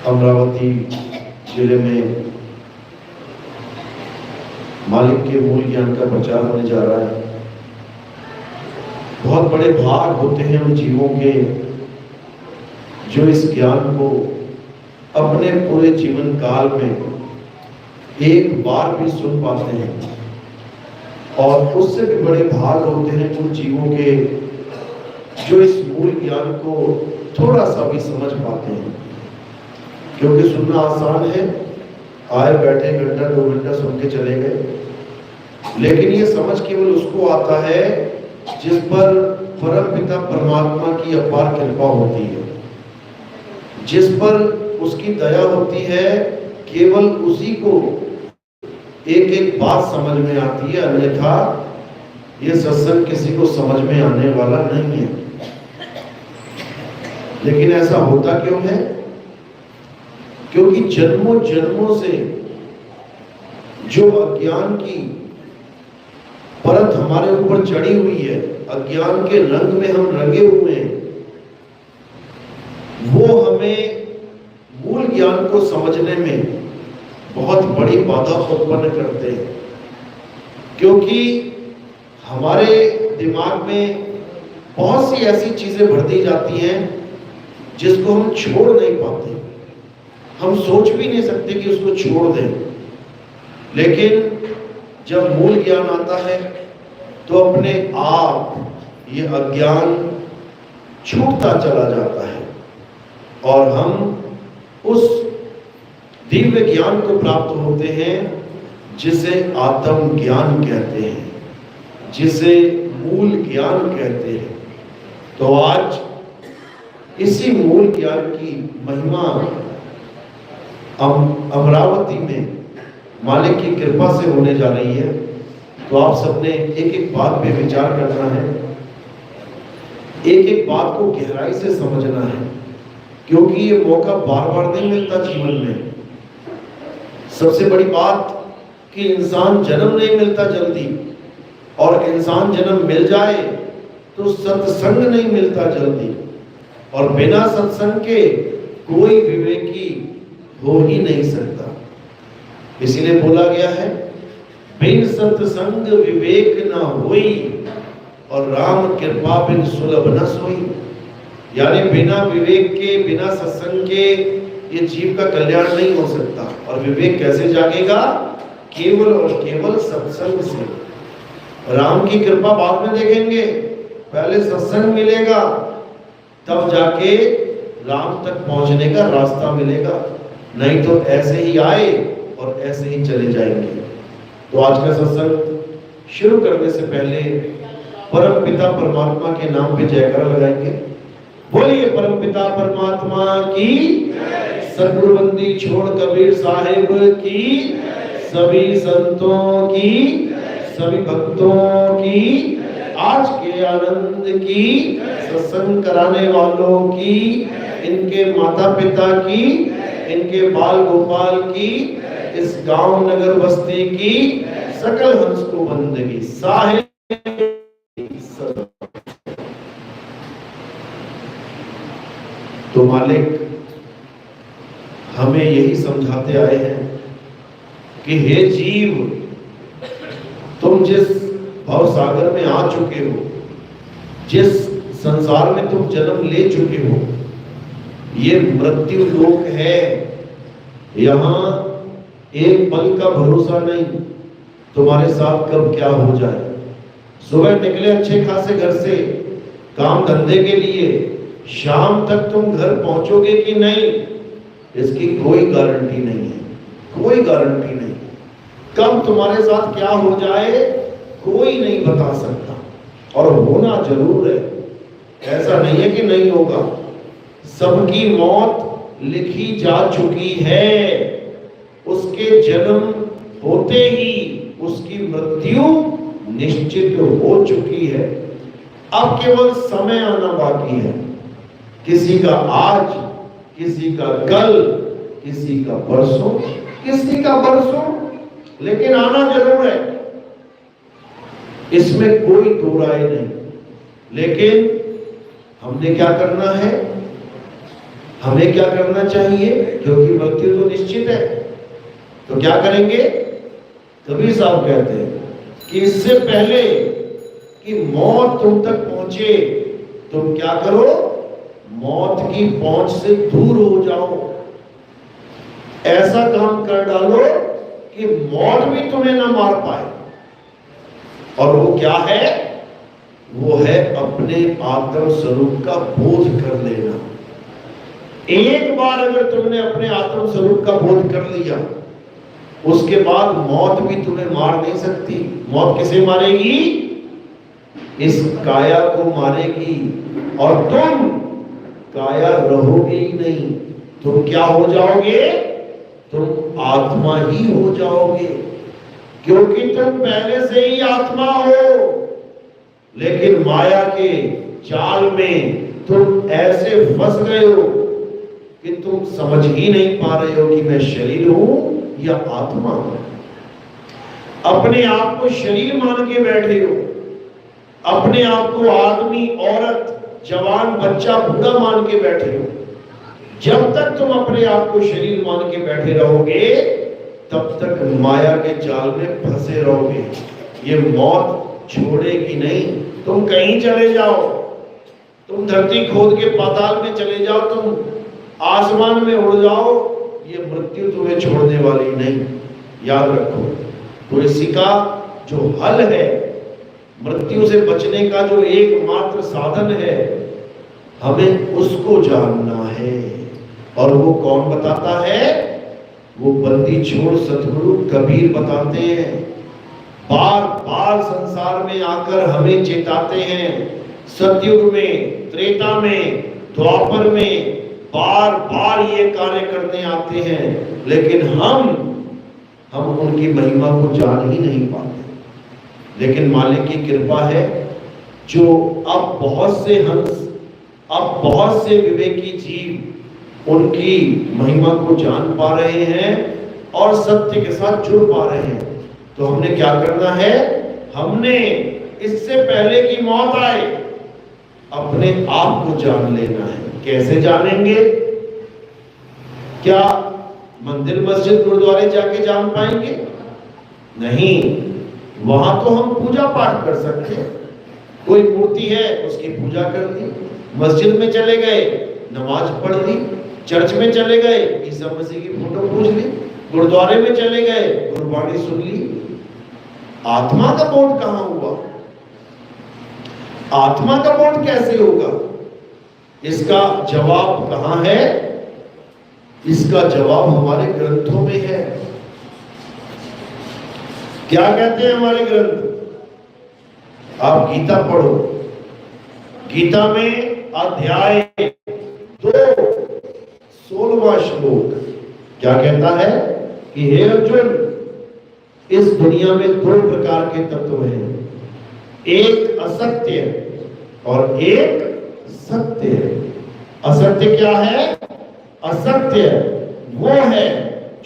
अमरावती जिले में मालिक के मूल ज्ञान का प्रचार होने जा रहा है। बहुत बड़े भाग होते हैं उन जीवों के जो इस ज्ञान को अपने पूरे जीवन काल में एक बार भी सुन पाते हैं, और उससे भी बड़े भाग होते हैं उन जीवों के जो इस मूल ज्ञान को थोड़ा सा भी समझ पाते हैं। क्योंकि सुनना आसान है, आए बैठे घंटा 2 घंटा सुन के चले गए, लेकिन ये समझ केवल उसको आता है जिस पर परम पिता परमात्मा की अपार कृपा होती है, जिस पर उसकी दया होती है। केवल उसी को एक एक बात समझ में आती है, अन्यथा ये सत्संग किसी को समझ में आने वाला नहीं है। लेकिन ऐसा होता क्यों है? क्योंकि जन्मों जन्मों से जो अज्ञान की परत हमारे ऊपर चढ़ी हुई है, अज्ञान के रंग में हम रंगे हुए हैं, वो हमें मूल ज्ञान को समझने में बहुत बड़ी बाधा उत्पन्न करते हैं। क्योंकि हमारे दिमाग में बहुत सी ऐसी चीजें भर दी जाती हैं जिसको हम छोड़ नहीं पाते, हम सोच भी नहीं सकते कि उसको छोड़ दें। लेकिन जब मूल ज्ञान आता है तो अपने आप ये अज्ञान छूटता चला जाता है और हम उस दिव्य ज्ञान को प्राप्त होते हैं जिसे आत्म ज्ञान कहते हैं, जिसे मूल ज्ञान कहते हैं। तो आज इसी मूल ज्ञान की महिमा अमरावती में मालिक की कृपा से होने जा रही है। तो आप सबने एक एक बात पे विचार करना है, एक एक बात को गहराई से समझना है, क्योंकि ये मौका बार बार नहीं मिलता जीवन में। सबसे बड़ी बात कि इंसान जन्म नहीं मिलता जल्दी, और इंसान जन्म मिल जाए तो सत्संग नहीं मिलता जल्दी, और बिना सत्संग के कोई विवेकी हो ही नहीं सकता। इसीलिए बोला गया है, बिन सत्संग विवेक न होई, और राम कृपा बिन सुलभ न सोई। यानी बिना विवेक के, बिना सत्संग के ये जीव का कल्याण नहीं हो सकता। और विवेक कैसे जागेगा? केवल और केवल सत्संग से। राम की कृपा बाद में देखेंगे, पहले सत्संग मिलेगा, तब जाके राम तक पहुंचने का रास्ता मिलेगा। नहीं तो ऐसे ही आए और ऐसे ही चले जाएंगे। तो आज का सत्संग शुरू करने से पहले परम पिता परमात्मा के नाम पे जयकारा लगाएंगे। बोलिए परम पिता परमात्मा की, सद्गुरुबंदी छोड़ कबीर साहिब की, सभी संतों की, सभी भक्तों की, आज के आनंद की, सत्संग कराने वालों की, इनके माता पिता की, इनके बाल गोपाल की, इस गांव नगर बस्ती की सकल हंस को बंदगी साहिब। तो मालिक हमें यही समझाते आए हैं कि हे जीव, तुम जिस भव सागर में आ चुके हो, जिस संसार में तुम जन्म ले चुके हो, ये मृत्यु लोक है। यहाँ एक पल का भरोसा नहीं तुम्हारे साथ कब क्या हो जाए। सुबह निकले अच्छे खासे घर से काम धंधे के लिए, शाम तक तुम घर पहुंचोगे कि नहीं, इसकी कोई गारंटी नहीं है, कोई गारंटी नहीं। कब तुम्हारे साथ क्या हो जाए कोई नहीं बता सकता, और होना जरूर है, ऐसा नहीं है कि नहीं होगा। सबकी मौत लिखी जा चुकी है, उसके जन्म होते ही उसकी मृत्यु निश्चित हो चुकी है। अब केवल समय आना बाकी है। किसी का आज, किसी का कल, किसी का परसों, किसी का बरसों, लेकिन आना जरूर है, इसमें कोई दो राय नहीं। लेकिन हमने क्या करना है? हमें क्या करना चाहिए? क्योंकि मृत्यु तो निश्चित है, तो क्या करेंगे? कबीर साहब कहते हैं कि इससे पहले कि मौत तुम तक पहुंचे, तुम क्या करो? मौत की पहुंच से दूर हो जाओ। ऐसा काम कर डालो कि मौत भी तुम्हें ना मार पाए। और वो क्या है? वो है अपने आत्म स्वरूप का बोध कर लेना। एक बार अगर तुमने अपने आत्म स्वरूप का बोध कर लिया, उसके बाद मौत भी तुम्हें मार नहीं सकती। मौत किसे मारेगी? इस काया को मारेगी, और तुम काया रहोगे ही नहीं। तुम क्या हो जाओगे? तुम आत्मा ही हो जाओगे, क्योंकि तुम पहले से ही आत्मा हो। लेकिन माया के जाल में तुम ऐसे फंस गए हो कि तुम समझ ही नहीं पा रहे हो कि मैं शरीर हूं या आत्मा हूं। अपने आप को शरीर मान के बैठे हो, अपने आप को आदमी, औरत, जवान, बच्चा, बूढ़ा मान के बैठे हो। जब तक तुम अपने आप को शरीर मान के बैठे रहोगे, तब तक माया के जाल में फंसे रहोगे। ये मौत छोड़ेगी नहीं। तुम कहीं चले जाओ, तुम धरती खोद के पाताल में चले जाओ, तुम आसमान में उड़ जाओ, ये मृत्यु तुम्हें छोड़ने वाली नहीं। याद रखो। तो इसी का जो हल है, मृत्यु से बचने का जो एकमात्र साधन है, हमें उसको जानना है। और वो कौन बताता है? वो बंदी छोड़ सतगुरु कबीर बताते हैं। बार बार संसार में आकर हमें चेताते हैं। सतयुग में, त्रेता में, द्वापर में बार बार ये कार्य करने आते हैं, लेकिन हम उनकी महिमा को जान ही नहीं पाते। लेकिन मालिक की कृपा है, जो अब बहुत से हंस, अब बहुत से विवेकी जीव उनकी महिमा को जान पा रहे हैं और सत्य के साथ जुड़ पा रहे हैं। तो हमने क्या करना है? हमने इससे पहले कि मौत आए, अपने आप को जान लेना है। कैसे जानेंगे? क्या मंदिर, मस्जिद, गुरुद्वारे जाके जान पाएंगे? नहीं। वहां तो हम पूजा पाठ कर सकते हैं। कोई मूर्ति है, उसकी पूजा कर दी। मस्जिद में चले गए, नमाज पढ़ ली। चर्च में चले गए, ईसा मसीह की फोटो पूज ली। गुरुद्वारे में चले गए, गुरबाणी सुन ली। आत्मा का बोध कहां हुआ? आत्मा का बोध कैसे होगा? इसका जवाब कहां है? इसका जवाब हमारे ग्रंथों में है। क्या कहते हैं हमारे ग्रंथ? आप गीता पढ़ो। गीता में अध्याय 2 16वां श्लोक क्या कहता है कि हे अर्जुन, इस दुनिया में 2 प्रकार के तत्व हैं, एक असत्य और एक सत्य। असत्य क्या है? असत्य वो है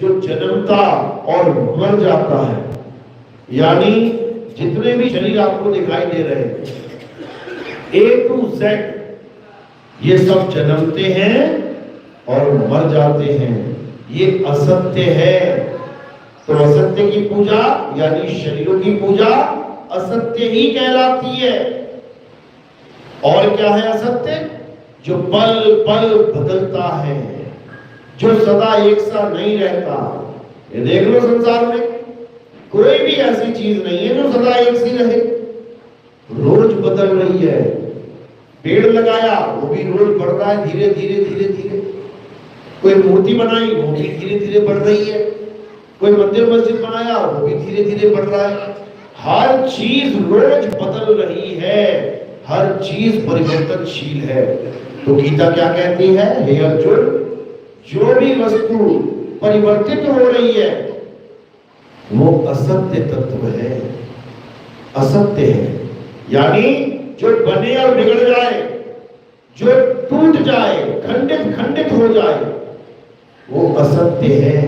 जो जन्मता और मर जाता है। यानी जितने भी शरीर आपको दिखाई दे रहे हैं, A to Z, ये सब जन्मते हैं और मर जाते हैं। ये असत्य है। तो असत्य की पूजा यानी शरीरों की पूजा असत्य ही कहलाती है। और क्या है असत्य? जो पल पल बदलता है, जो सदा एक सा नहीं रहता। ये देख लो, संसार में कोई भी ऐसी चीज नहीं है जो सदा एक सी रहे, रोज बदल रही है। पेड़ लगाया, वो भी रोज बढ़ रहा है, धीरे धीरे धीरे धीरे। कोई मूर्ति बनाई, वो भी धीरे धीरे बढ़ रही है। कोई मंदिर मस्जिद बनाया, वो भी धीरे धीरे बढ़ रहा है। हर चीज रोज बदल रही है, हर चीज परिवर्तनशील है। तो गीता क्या कहती है? हे अर्जुन, जो भी वस्तु परिवर्तित हो रही है वो असत्य तत्व है, असत्य है। यानी जो बने और बिगड़ जाए, जो टूट जाए, खंडित खंडित हो जाए, वो असत्य है।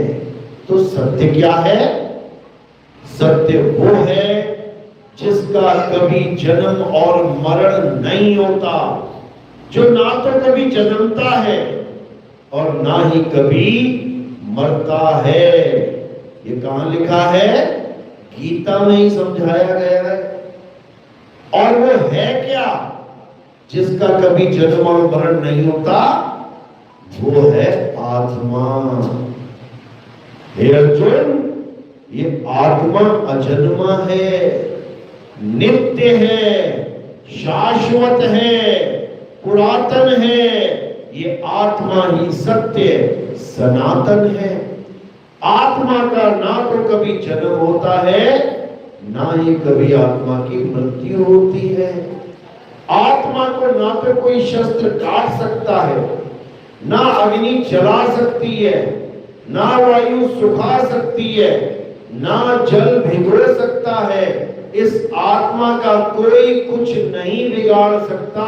तो सत्य क्या है? सत्य वो है जिसका कभी जन्म और मरण नहीं होता, जो ना तो कभी जन्मता है और ना ही कभी मरता है। ये कहां लिखा है? गीता में ही समझाया गया है। और वो है क्या जिसका कभी जन्म और मरण नहीं होता? वो है आत्मा। हे अर्जुन, ये आत्मा अजन्मा है, नित्य है, शाश्वत है, पुरातन है। ये आत्मा ही सत्य सनातन है। आत्मा का ना तो कभी जन्म होता है, ना ही कभी आत्मा की मृत्यु होती है। आत्मा को ना तो कोई शस्त्र काट सकता है, ना अग्नि जला सकती है, ना वायु सुखा सकती है, ना जल भिगो सकता है। इस आत्मा का कोई कुछ नहीं बिगाड़ सकता।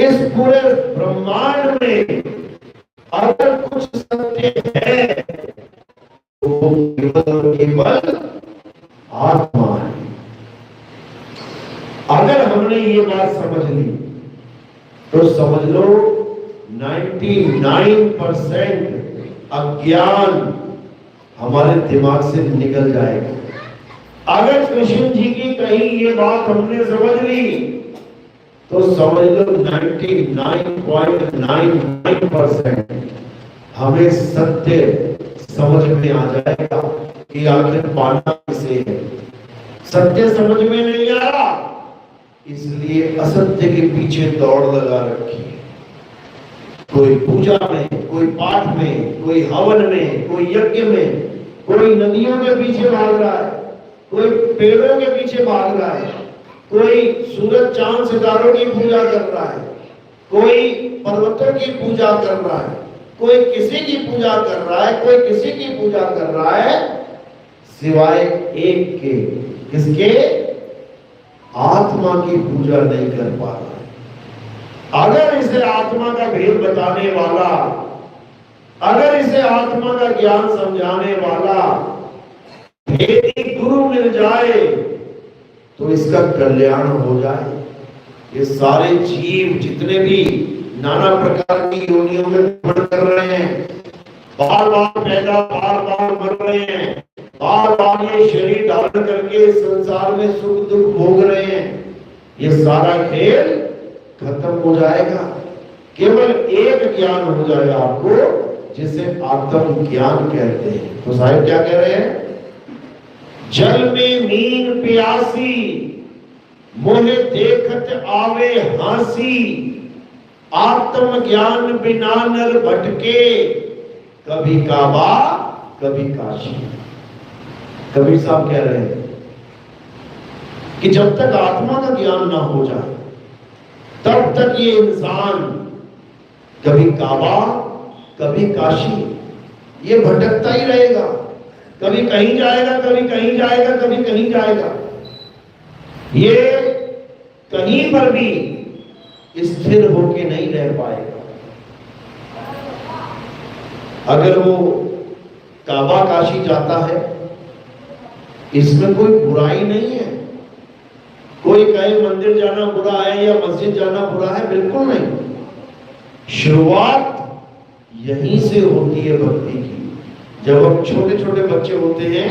इस पूरे ब्रह्मांड में अगर कुछ सत्य है तो केवल आत्मा है। अगर हमने ये बात समझ ली तो समझ लो 99% अज्ञान हमारे दिमाग से निकल जाएगा। अगर कृष्ण जी की कही ये बात हमने समझ ली तो समझ लो 99.99% हमें सत्य समझ में आ जाएगा कि आखिर पाना किसे है। सत्य समझ में नहीं आ रहा, इसलिए असत्य के पीछे दौड़ लगा रखी है। कोई पूजा में, कोई पाठ में, कोई हवन में, कोई यज्ञ में, कोई नदियों के पीछे भाग रहा है, कोई पेड़ों के पीछे भाग रहा है, कोई सूरज चांद सितारों की पूजा कर रहा है, कोई पर्वतों की पूजा कर रहा है, कोई किसी की पूजा कर रहा है, कोई किसी की पूजा कर रहा है, सिवाय एक के। किसके? आत्मा की पूजा नहीं कर पा रहा है। अगर इसे आत्मा का भेद बताने वाला, अगर इसे आत्मा का ज्ञान समझाने वाला भेदी गुरु मिल जाए तो इसका कल्याण हो जाए। ये सारे जीव जितने भी नाना प्रकार की योनियों में भ्रमण कर रहे हैं, बार बार पैदा, बार बार मर रहे हैं, बार बार ये शरीर धारण करके संसार में सुख दुख भोग रहे हैं, ये सारा खेल खत्म हो जाएगा। केवल एक ज्ञान हो जाएगा आपको, जिसे आत्म ज्ञान कहते हैं। तो साहिब क्या कह रहे हैं? जल में मीन प्यासी, मोहे देखत आवे हासी, आत्म ज्ञान बिना नर भटके, कभी काबा कभी काशी। कबीर साहब कह रहे हैं कि जब तक आत्मा का ज्ञान ना हो जाए तब तक ये इंसान कभी काबा कभी काशी, ये भटकता ही रहेगा। कभी कहीं जाएगा, कभी कहीं जाएगा, कभी कहीं जाएगा। ये कहीं पर भी स्थिर होके नहीं रह पाएगा। अगर वो काबा काशी जाता है, इसमें कोई बुराई नहीं है। कोई कहे मंदिर जाना बुरा है या मस्जिद जाना बुरा है, बिल्कुल नहीं। शुरुआत यहीं से होती है भक्ति की। जब हम छोटे छोटे बच्चे होते हैं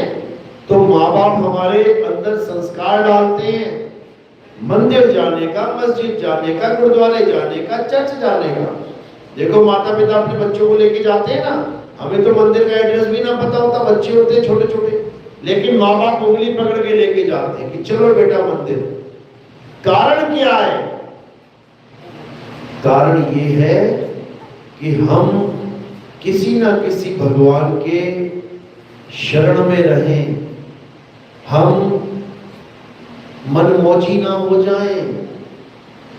तो माँ बाप हमारे अंदर संस्कार डालते हैं, मंदिर जाने का, मस्जिद जाने का, गुरुद्वारे जाने का, चर्च जाने का। देखो माता पिता अपने बच्चों को लेके जाते हैं ना, हमें तो मंदिर का एड्रेस भी ना पता होता, बच्चे होते हैं छोटे छोटे, लेकिन माँ बाप उंगली पकड़ के लेके जाते हैं कि चलो बेटा मंदिर। कारण क्या है? कारण ये है कि हम किसी ना किसी भगवान के शरण में रहें, हम मनमौजी ना हो जाएं,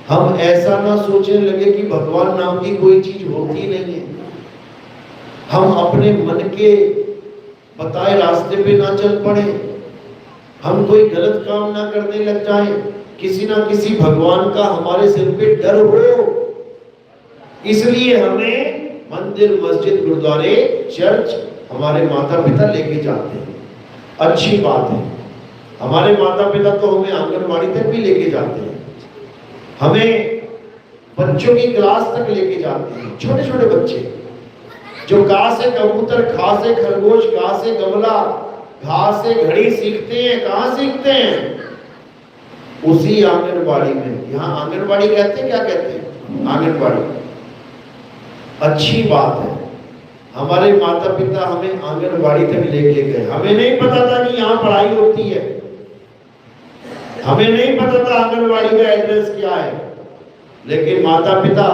हम ऐसा ना सोचने लगे कि भगवान नाम की कोई चीज होती नहीं है, हम अपने मन के बताए रास्ते पे ना चल पड़े, हम कोई गलत काम ना करने लग जाएं, किसी ना किसी भगवान का हमारे सिर पे डर हो। इसलिए हमें मंदिर, मस्जिद, गुरुद्वारे, चर्च हमारे माता पिता लेके जाते हैं। अच्छी बात है, हमारे माता पिता तो हमें आंगनबाड़ी तक भी लेके जाते हैं, हमें बच्चों की क्लास तक लेके जाते हैं, छोटे छोटे बच्चे जो गा से कबूतर, खा से खरगोश, गा से गमला, घा से घड़ी सीखते हैं। कहाँ सीखते हैं? उसी आंगनबाड़ी में। यहाँ आंगनबाड़ी कहते हैं, क्या कहते हैं? आंगनबाड़ी। अच्छी बात है, हमारे माता पिता हमें आंगनबाड़ी तक लेके गए। हमें नहीं पता था कि यहाँ पढ़ाई होती है, हमें नहीं पता था आंगनबाड़ी का एड्रेस क्या है, लेकिन माता पिता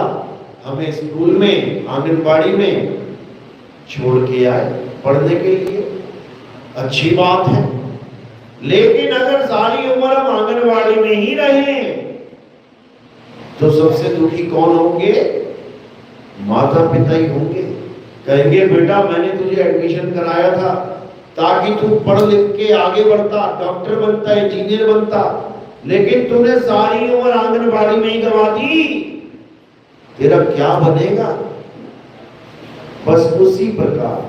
हमें स्कूल में, आंगनबाड़ी में छोड़ के आए पढ़ने के लिए। अच्छी बात है, लेकिन अगर सारी उम्र हम आंगनबाड़ी में ही रहे तो सबसे दुखी कौन होंगे? माता पिता ही होंगे। कहेंगे बेटा मैंने तुझे एडमिशन कराया था ताकि तू पढ़ लिख के आगे बढ़ता, डॉक्टर बनता, इंजीनियर बनता, लेकिन तूने सारी उम्र आंगनबाड़ी में ही गंवा दी, तेरा क्या बनेगा? बस उसी प्रकार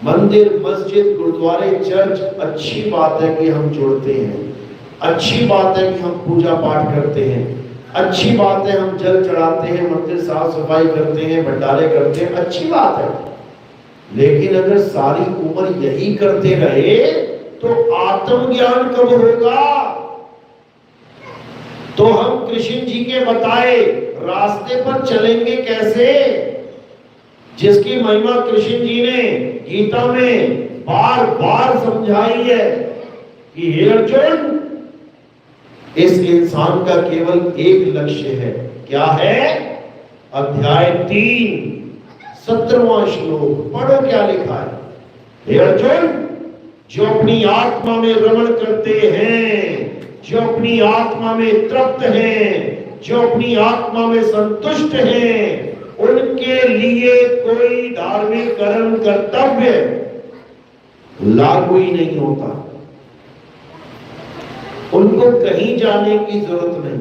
मंदिर, मस्जिद, गुरुद्वारे, चर्च, अच्छी बात है कि हम जुड़ते हैं, अच्छी बात है कि हम पूजा पाठ करते हैं, अच्छी बात है हम जल चढ़ाते हैं, मंदिर साफ सफाई करते हैं, भंडारे करते हैं, अच्छी बात है। लेकिन अगर सारी उम्र यही करते रहे तो आत्मज्ञान कब होगा? तो हम कृष्ण जी के बताए रास्ते पर चलेंगे कैसे, जिसकी महिमा कृष्ण जी ने गीता में बार बार समझाई है कि हे अर्जुन, इस इंसान का केवल एक लक्ष्य है। क्या है? अध्याय 3 17वां श्लोक पढ़ो, क्या लिखा है? हे अर्जुन, जो अपनी आत्मा में रमण करते हैं, जो अपनी आत्मा में तृप्त हैं, जो अपनी आत्मा में संतुष्ट हैं, उनके लिए कोई धार्मिक कर्म कर्तव्य लागू ही नहीं होता। उनको कहीं जाने की जरूरत नहीं,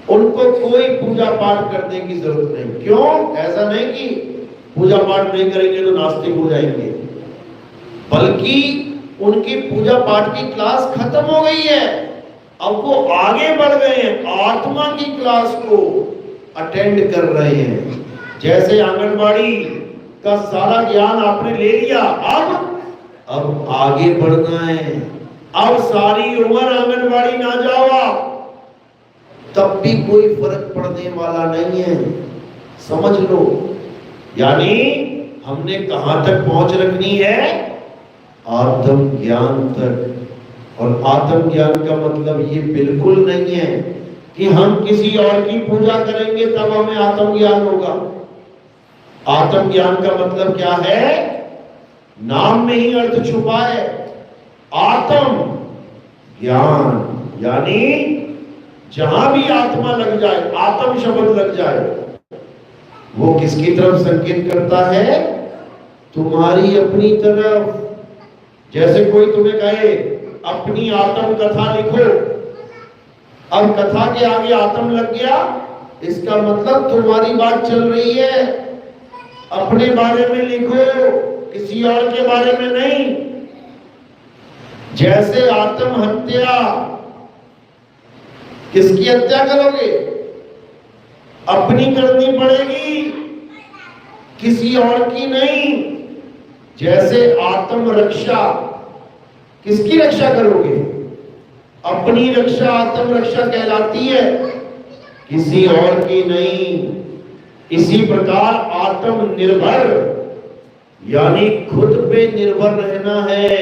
उनको कोई पूजा पाठ करने की जरूरत नहीं। क्यों? ऐसा नहीं कि पूजा पाठ नहीं करेंगे तो नास्तिक हो जाएंगे, बल्कि उनकी पूजा पाठ की क्लास खत्म हो गई है, अब वो आगे बढ़ गए हैं, आत्मा की क्लास को अटेंड कर रहे हैं। जैसे आंगनबाड़ी का सारा ज्ञान आपने ले लिया, अब आगे बढ़ना है। अब सारी उम्र आंगनबाड़ी ना जाओ आप, तब भी कोई फर्क पड़ने वाला नहीं है, समझ लो। यानी हमने कहां तक पहुंच रखनी है? आत्म ज्ञान तक। और आत्म ज्ञान का मतलब ये बिल्कुल नहीं है कि हम किसी और की पूजा करेंगे तब हमें आत्म ज्ञान होगा। आत्म ज्ञान का मतलब क्या है? नाम में ही अर्थ छुपा है। आत्म ज्ञान यानी जहां भी आत्मा लग जाए, आत्म शब्द लग जाए, वो किसकी तरफ संकेत करता है? तुम्हारी अपनी तरफ। जैसे कोई तुम्हें कहे अपनी आत्म कथा लिखो, अब कथा के आगे आत्म लग गया, इसका मतलब तुम्हारी बात चल रही है, अपने बारे में लिखो, किसी और के बारे में नहीं। जैसे आत्महत्या, किसकी हत्या करोगे? अपनी करनी पड़ेगी, किसी और की नहीं। जैसे आत्मरक्षा, किसकी रक्षा करोगे? अपनी रक्षा आत्म रक्षा कहलाती है, किसी और की नहीं। इसी प्रकार आत्मनिर्भर यानी खुद पे निर्भर रहना है,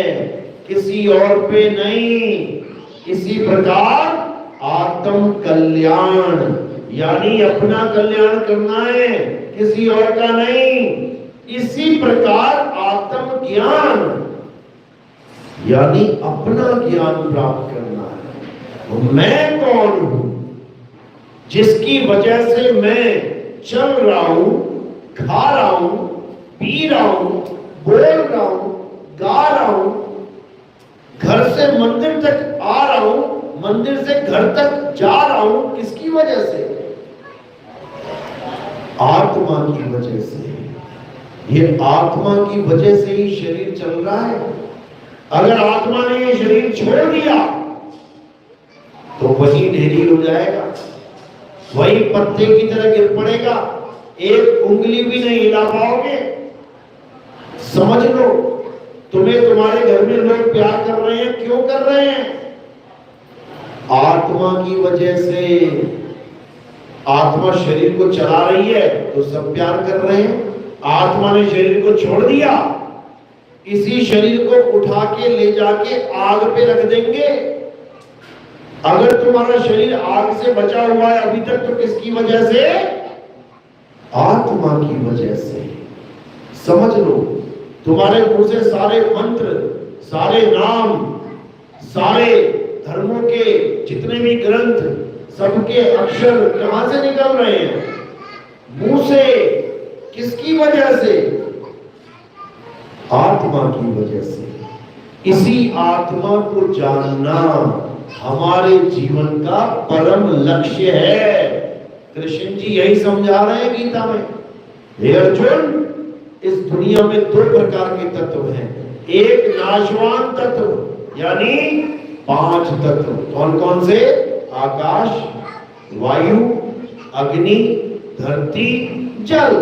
किसी और पे नहीं। इसी प्रकार आत्म कल्याण यानी अपना कल्याण करना है, किसी और का नहीं। इसी प्रकार आत्म ज्ञान यानी अपना ज्ञान प्राप्त करना है। तो मैं कौन हूं जिसकी वजह से मैं चल रहा हूं, खा रहा हूं, पी रहा हूं, बोल रहा हूं, गा रहा हूं, घर से मंदिर तक आ रहा हूं, मंदिर से घर तक जा रहा हूं। किसकी वजह से? आत्मा की वजह से। ये आत्मा की वजह से ही शरीर चल रहा है। अगर आत्मा ने ये शरीर छोड़ दिया तो वही ढेरी हो जाएगा। वही पत्ते की तरह गिर पड़ेगा, एक उंगली भी नहीं हिला पाओगे। समझ लो, तुम्हें तुम्हारे घर में लोग प्यार कर रहे हैं, क्यों कर रहे हैं? आत्मा की वजह से। आत्मा शरीर को चला रही है तो सब प्यार कर रहे हैं। आत्मा ने शरीर को छोड़ दिया, इसी शरीर को उठा के ले जाके आग पे रख देंगे। अगर तुम्हारा शरीर आग से बचा हुआ है अभी तक, तो किसकी वजह से? आत्मा की वजह से। समझ लो, तुम्हारे मुंह से सारे मंत्र, सारे नाम, सारे धर्मों के जितने भी ग्रंथ, सबके अक्षर कहां से निकल रहे हैं? मुंह से। किसकी वजह से? आत्मा की वजह से। इसी आत्मा को जानना हमारे जीवन का परम लक्ष्य है। कृष्ण जी यही समझा रहे हैं गीता में। हे अर्जुन, इस दुनिया में दो प्रकार के तत्व हैं। एक नाशवान तत्व, यानी 5 तत्व। कौन कौन से? आकाश, वायु, अग्नि, धरती, जल।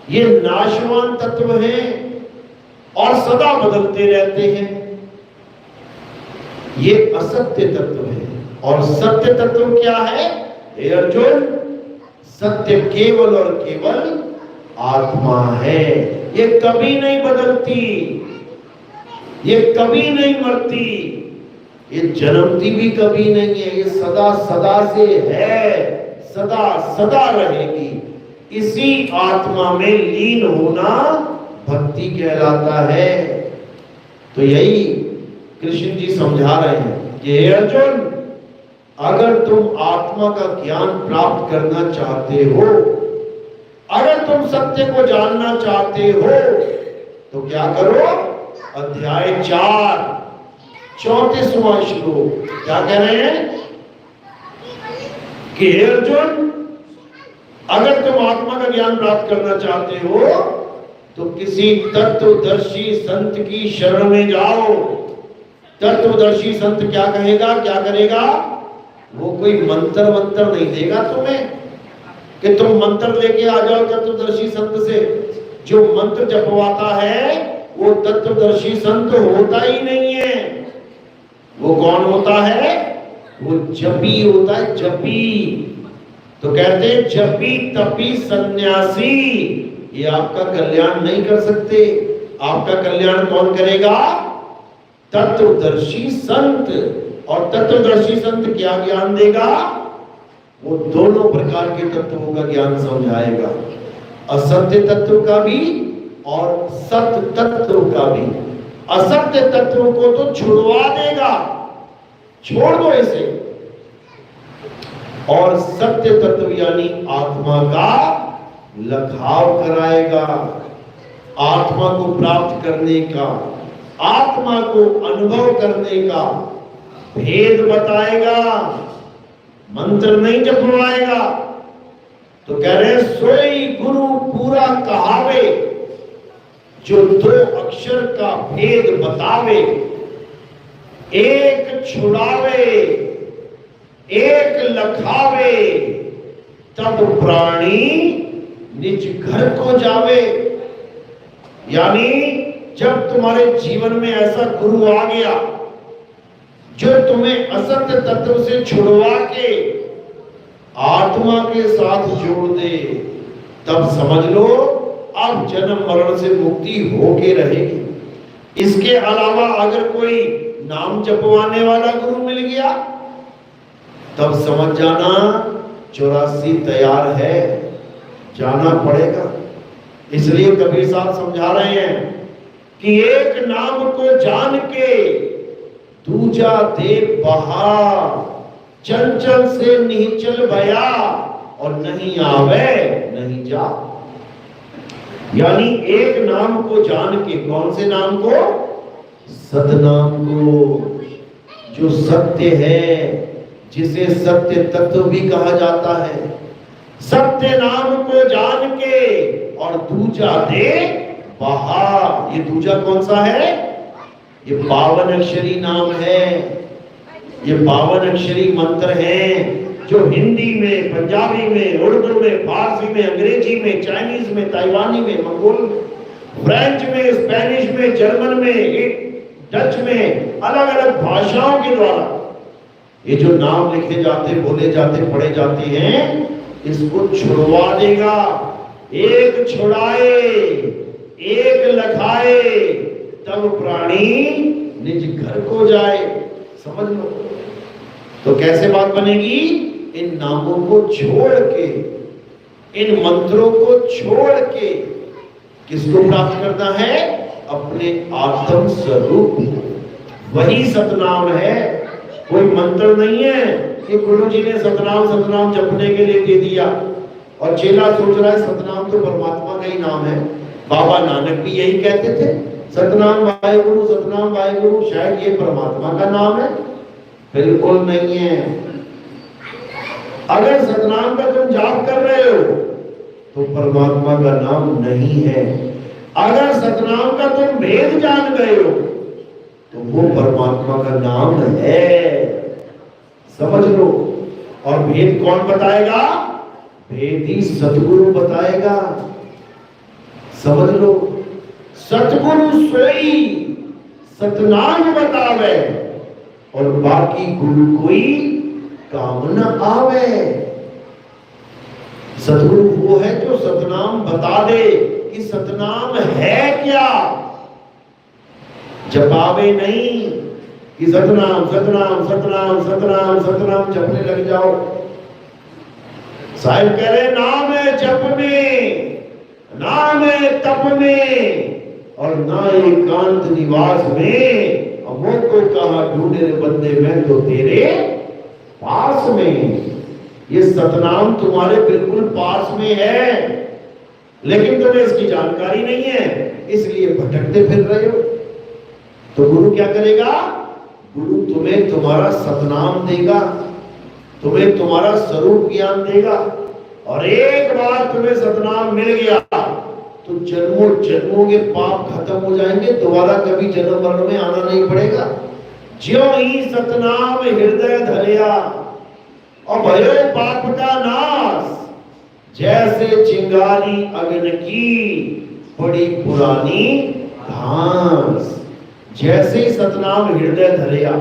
ये नाशवान तत्व हैं और सदा बदलते रहते हैं। ये असत्य तत्व है। और सत्य तत्व क्या है? हे अर्जुन, सत्य केवल और केवल आत्मा है। ये कभी नहीं बदलती, ये कभी नहीं मरती, ये जन्मती भी कभी नहीं है। ये सदा सदा से है, सदा सदा रहेगी। इसी आत्मा में लीन होना भक्ति कहलाता है। तो यही कृष्ण जी समझा रहे हैं कि हे अर्जुन, अगर तुम आत्मा का ज्ञान प्राप्त करना चाहते हो, अगर तुम सत्य को जानना चाहते हो, तो क्या करो? अध्याय 4 34वां श्लोक क्या कह रहे हैं कि हे अर्जुन, अगर तुम आत्मा का ज्ञान प्राप्त करना चाहते हो तो किसी तत्वदर्शी संत की शरण में जाओ। तत्वदर्शी संत क्या कहेगा, क्या करेगा? वो कोई मंत्र नहीं देगा तुम्हें कि तुम मंत्र लेके आ जाओ तत्वदर्शी संत से। जो मंत्र जपवाता है वो तत्वदर्शी संत होता ही नहीं है। वो कौन होता है? वो जपी होता है, जपी। तो कहते हैं जपी तपी सन्यासी ये आपका कल्याण नहीं कर सकते। आपका कल्याण कौन करेगा? तत्वदर्शी संत। और तत्वदर्शी संत क्या ज्ञान देगा? वो दोनों प्रकार के तत्वों का ज्ञान समझाएगा, असत्य तत्व का भी और सत्य तत्व का भी। असत्य तत्व को तो छुड़वा देगा, छोड़ दो इसे। और सत्य तत्व यानी आत्मा का लखाव कराएगा, आत्मा को प्राप्त करने का, आत्मा को अनुभव करने का भेद बताएगा, मंत्र नहीं जपवाएगा। तो कह रहे सोई गुरु पूरा कहावे, जो 2 अक्षर का भेद बतावे, एक छुड़ावे एक लखावे, तब प्राणी निज घर को जावे। यानी जब तुम्हारे जीवन में ऐसा गुरु आ गया जो तुम्हें असत्य तत्व से छुड़वा के आत्मा के साथ जोड़ दे, तब समझ लो अब जन्म मरण से मुक्ति होके रहेगी। इसके अलावा अगर कोई नाम जपवाने वाला गुरु मिल गया, तब समझ जाना 84 तैयार है, जाना पड़ेगा। इसलिए कबीर साहब समझा रहे हैं कि एक नाम को जान के दूजा दे बहा, चंचल से निश्चल भया, और नहीं आवे नहीं जा। यानी एक नाम को जान के, कौन से नाम को? सतनाम को, जो सत्य है, जिसे सत्य तत्व भी कहा जाता है। सत्य नाम को जान के और दूजा दे बहा। ये दूजा कौन सा है? ये 52 अक्षरी नाम है, ये 52 अक्षरी मंत्र है जो हिंदी में, पंजाबी में, उर्दू में, फारसी में, अंग्रेजी में, चाइनीज में, ताइवानी में, मंगोल में, फ्रेंच में, स्पेनिश में, जर्मन में, डच में, अलग अलग भाषाओं के द्वारा ये जो नाम लिखे जाते, बोले जाते, पढ़े जाते हैं, इसको छुड़वा देगा। एक छुड़ाए एक लखाए तब प्राणी निज घर को जाए। समझ लो। तो कैसे बात बनेगी? इन नामों को छोड़ के, इन मंत्रों को छोड़ के किसको प्राप्त करना है? अपने आत्म स्वरूप। वही सतनाम है, कोई मंत्र नहीं है कि गुरु जी ने सतनाम जपने के लिए दे दिया और चेला सोच रहा है सतनाम तो परमात्मा का ही नाम है। बाबा नानक भी यही कहते थे, सतनाम वाहेगुरु, शायद ये परमात्मा का नाम है। बिल्कुल नहीं है। अगर सतनाम का तुम जाप कर रहे हो तो परमात्मा का नाम नहीं है। अगर सतनाम का तुम भेद जान गए हो तो वो परमात्मा का नाम है। समझ लो। और भेद कौन बताएगा? भेदी सतगुरु बताएगा। समझ लो। सतगुरु सोई सतनाम बतावे और बाकी गुरु कोई काम न आवे। सतगुरु वो है जो सतनाम बता दे कि सतनाम है क्या। जपावे नहीं कि सतनाम जपने लग जाओ। साहिब कह रहे नाम है जपने, नाम है तप में और ना एकांत निवास में। अमो को कहा ढूंढे रे बंदे मैं तो तेरे पास में। ये सतनाम तुम्हारे बिल्कुल पास में है, लेकिन तुम्हें इसकी जानकारी नहीं है, इसलिए भटकते फिर रहे हो। तो गुरु क्या करेगा? गुरु तुम्हें तुम्हारा सतनाम देगा, तुम्हें तुम्हारा स्वरूप ज्ञान देगा। और एक बार तुम्हें सतनाम मिल गया तो जन्मों जन्मों के पाप खत्म हो जाएंगे, दोबारा कभी जन्म मरण में आना नहीं पड़ेगा। ज्यों ही सतनाम हृदय धरिया और भयो पाप का नाश, जैसे चिंगारी अग्नि की बड़ी पुरानी घास। जैसे ही सतनाम हृदय धरिया,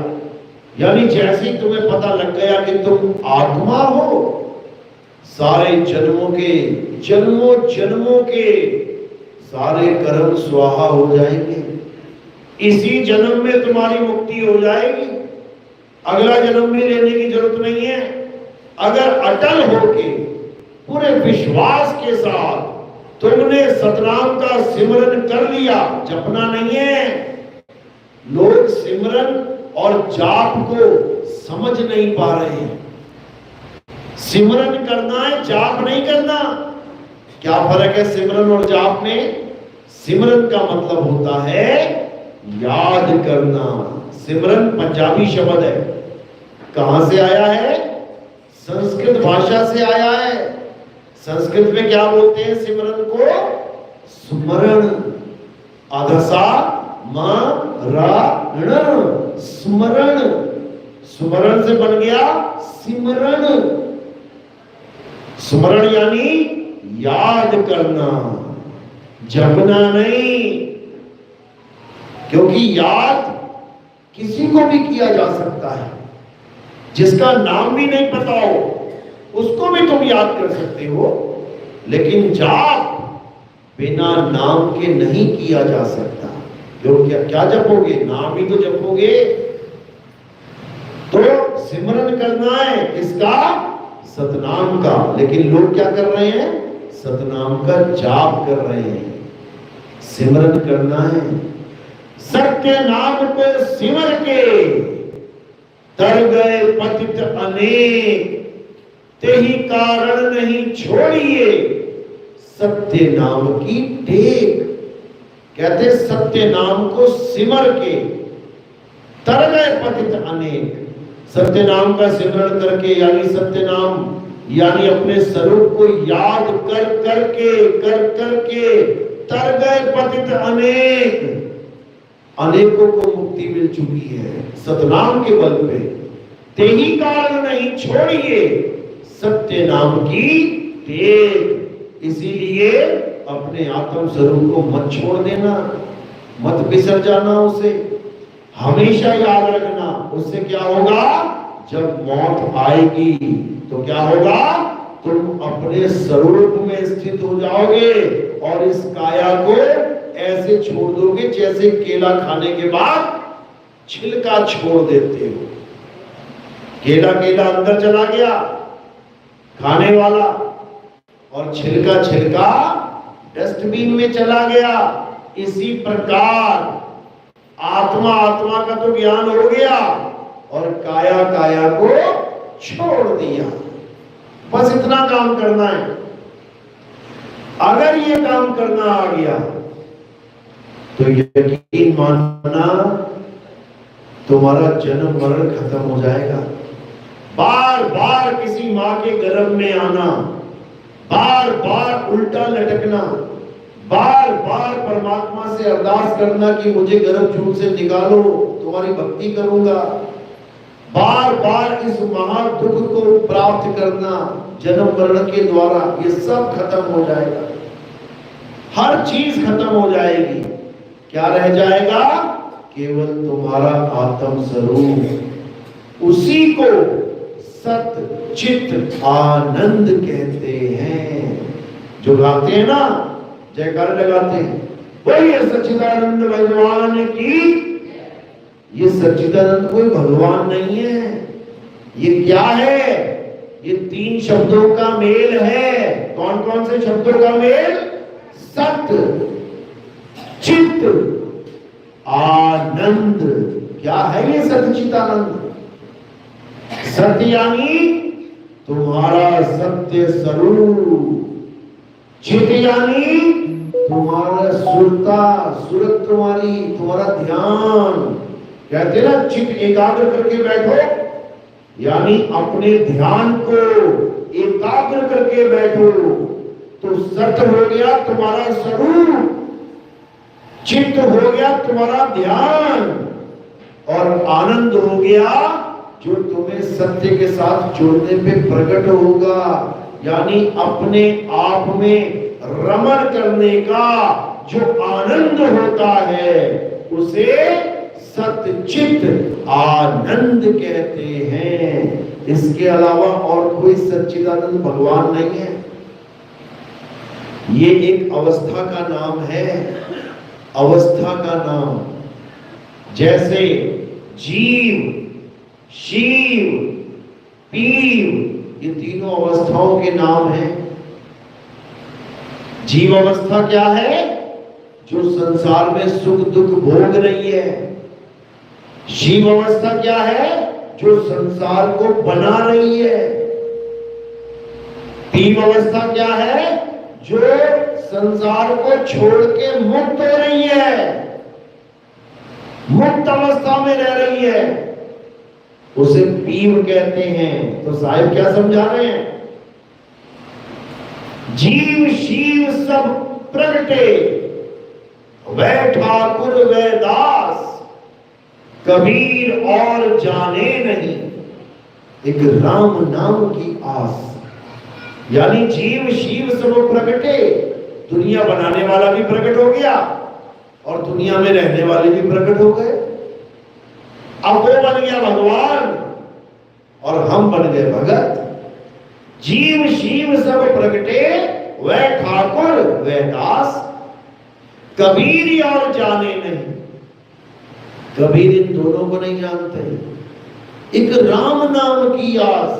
यानी जैसे ही तुम्हें पता लग गया कि तुम आत्मा हो, सारे जन्मों के सारे कर्म स्वाहा हो जाएंगे। इसी जन्म में तुम्हारी मुक्ति हो जाएगी, अगला जन्म भी लेने की जरूरत नहीं है। अगर अटल होके पूरे विश्वास के साथ तुमने सतनाम का सिमरन कर लिया, जपना नहीं है। लोग सिमरन और जाप को समझ नहीं पा रहे हैं। सिमरन करना है, जाप नहीं करना। क्या फर्क है सिमरन और जाप में? सिमरन का मतलब होता है याद करना। सिमरन पंजाबी शब्द है। कहां से आया है? संस्कृत भाषा से आया है। संस्कृत में क्या बोलते हैं सिमरन को? स्मरण। अधसा मरण, स्मरण। स्मरण से बन गया सिमरन। स्मरण यानी याद करना, जपना नहीं। क्योंकि याद किसी को भी किया जा सकता है, जिसका नाम भी नहीं पता हो उसको भी तुम याद कर सकते हो। लेकिन जाप बिना नाम के नहीं किया जा सकता। क्यों? क्या जपोगे? नाम ही तो जपोगे। तो सिमरन करना है किसका? सतनाम का। लेकिन लोग क्या कर रहे हैं? सतनाम का जाप कर रहे हैं। सिमरन करना है। सत्य नाम को सिमर के तर गए पतित अनेक, तेहि कारण नहीं छोड़िए सत्य नाम की टेक। कहते सत्य नाम को सिमर के तर गए पतित अनेक। सत्य नाम का सिमरण करके, यानी सत्य नाम यानी अपने स्वरूप को याद कर करके तर गए पतित अनेक। अनेकों को मुक्ति मिल चुकी है सतनाम के बल पे। तेही कारण नहीं छोड़िए सत्य नाम की टेक। इसीलिए अपने आत्म स्वरूप को मत छोड़ देना, मत बिसर जाना उसे, हमेशा याद रखना। उससे क्या होगा, जब मौत आएगी तो क्या होगा, तुम अपने स्वरूप में स्थित हो जाओगे और इस काया को ऐसे छोड़ दोगे जैसे केला खाने के बाद छिलका छोड़ देते हो। केला केला अंदर चला गया खाने वाला, और छिलका छिलका डस्टबिन में चला गया। इसी प्रकार आत्मा आत्मा का तो ज्ञान हो गया और काया काया को छोड़ दिया। बस इतना काम करना है। अगर ये काम करना आ गया तो यकीन मानना तुम्हारा जन्म मरण खत्म हो जाएगा। बार बार किसी माँ के गर्भ में आना, बार बार उल्टा लटकना, बार बार परमात्मा से अरदास करना कि मुझे गर्भ जून से निकालो, तुम्हारी भक्ति करूंगा, बार बार इस महा दुख को प्राप्त करना जन्म मरण के द्वारा, ये सब खत्म हो जाएगा। हर चीज खत्म हो जाएगी। क्या रह जाएगा, केवल तुम्हारा आत्म स्वरूप। उसी को सत चित आनंद कहते हैं। जो गाते हैं ना, जयकार लगाते हैं, बोलिए सच्चिदानंद भगवान की। ये सच्चिदानंद कोई भगवान नहीं है, ये क्या है, ये तीन शब्दों का मेल है। कौन कौन से शब्दों का मेल, सत्य चित आनंद। क्या है ये सच्चित आनंद, सत्य यानी तुम्हारा सत्य स्वरूप, चित यानी तुम्हारा सुरता, सुरत तुम्हारी, तुम्हारा ध्यान। कहते ना चित एकाग्र करके बैठो, यानी अपने ध्यान को एकाग्र करके बैठो। तो सत्य हो गया तुम्हारा स्वरूप, चित्त हो गया तुम्हारा ध्यान, और आनंद हो गया जो तुम्हें सत्य के साथ जोड़ने पे प्रकट होगा। यानी अपने आप में रमण करने का जो आनंद होता है उसे सच्चित आनंद कहते हैं। इसके अलावा और कोई सच्चिदानंद भगवान नहीं है। ये एक अवस्था का नाम है, अवस्था का नाम। जैसे जीव, शिव, पीव, ये तीनों अवस्थाओं के नाम हैं। जीव अवस्था क्या है, जो संसार में सुख दुख भोग रही है। शिव अवस्था क्या है, जो संसार को बना रही है। पीव अवस्था क्या है, जो संसार को छोड़ के मुक्त हो रही है, मुक्त अवस्था में रह रही है, उसे पीव कहते हैं। तो साहिब क्या समझा रहे हैं, जीव शिव सब प्रगटे, वह ठाकुर वह दास, कबीर और जाने नहीं, एक राम नाम की आस। यानी जीव शिव सब प्रगटे, दुनिया बनाने वाला भी प्रकट हो गया और दुनिया में रहने वाले भी प्रकट हो गए। अब वो बन गया भगवान और हम बन गए भगत। जीव शिव सब प्रगटे, वह ठाकुर वह दास, कबीर और जाने नहीं। कबीर इन दोनों को नहीं जानते। एक राम नाम की आस,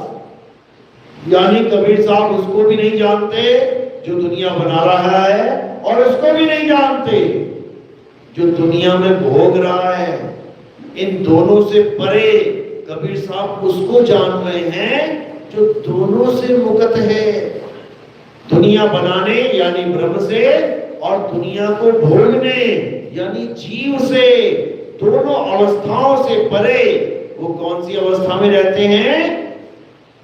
यानी कबीर साहब उसको भी नहीं जानते जो दुनिया बना रहा है, और उसको भी नहीं जानते जो दुनिया में भोग रहा है। इन दोनों से परे कबीर साहब उसको जान रहे हैं जो दोनों से मुक्त है। दुनिया बनाने यानी ब्रह्म से, और दुनिया को भोगने यानी जीव से। दोनों अवस्थाओं से परे वो कौन सी अवस्था में रहते हैं,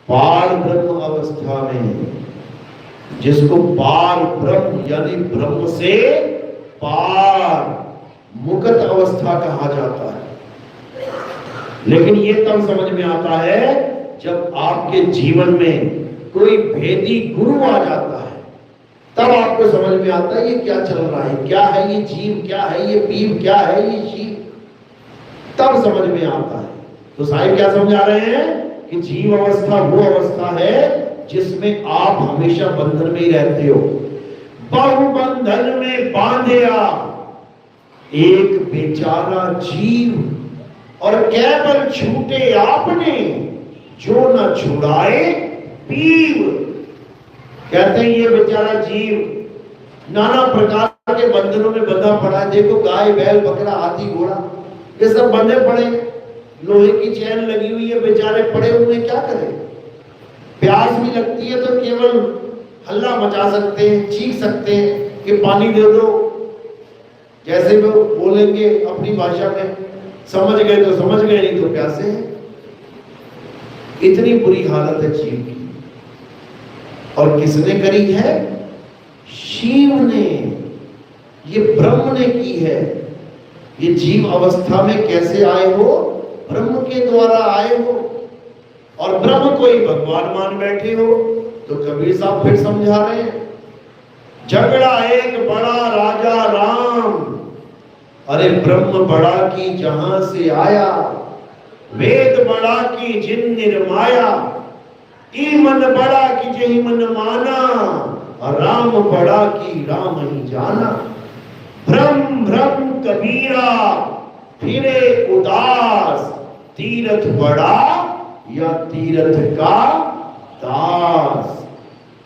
पार ब्रह्म अवस्था में, जिसको पार ब्रह्म यानी ब्रह्म से पार मुक्त अवस्था कहा जाता है। लेकिन ये तब समझ में आता है जब आपके जीवन में कोई भेदी गुरु आ जाता है, तब आपको समझ में आता है ये क्या चल रहा है, क्या है ये जीव, क्या है ये पीव, क्या है ये शिव, तब समझ में आता है। तो साहिब क्या समझा रहे हैं कि जीव अवस्था वो अवस्था है जिसमें आप हमेशा बंधन में ही रहते हो। बहु बंधन में बांधे आप एक बेचारा जीव, और केवल छूटे आपने जो न छुड़ाए पीव। कहते हैं ये बेचारा जीव नाना प्रकार के बंधनों में बंधा पड़ा है। देखो गाय, बैल, बकरा, हाथी, घोड़ा, ये सब बंधे पड़े, लोहे की चैन लगी हुई है, बेचारे पड़े हुए, क्या करें। प्यास भी लगती है तो केवल हल्ला मचा सकते हैं, चीख सकते हैं कि पानी दे दो, जैसे वो बोलेंगे अपनी भाषा में, समझ गए तो समझ गए, नहीं तो प्यासे हैं। इतनी बुरी हालत है जीव की, और किसने करी है? शिव ने, ये ब्रह्म ने की है। ये जीव अवस्था में कैसे आए हो? ब्रह्म के द्वारा आए हो, और ब्रह्म को ही भगवान मान बैठे हो। तो कबीर साहब फिर समझा रहे हैं, झगड़ा एक बड़ा राजा राम, अरे ब्रह्म बड़ा की जहां से आया, वेद बड़ा की जिन निर्माया, ईमन बड़ा की जही मन माना, और राम बड़ा की राम ही जाना। भ्रम भ्रम कबीरा फिरे उदास, तीरथ बड़ा या तीरथ का दास।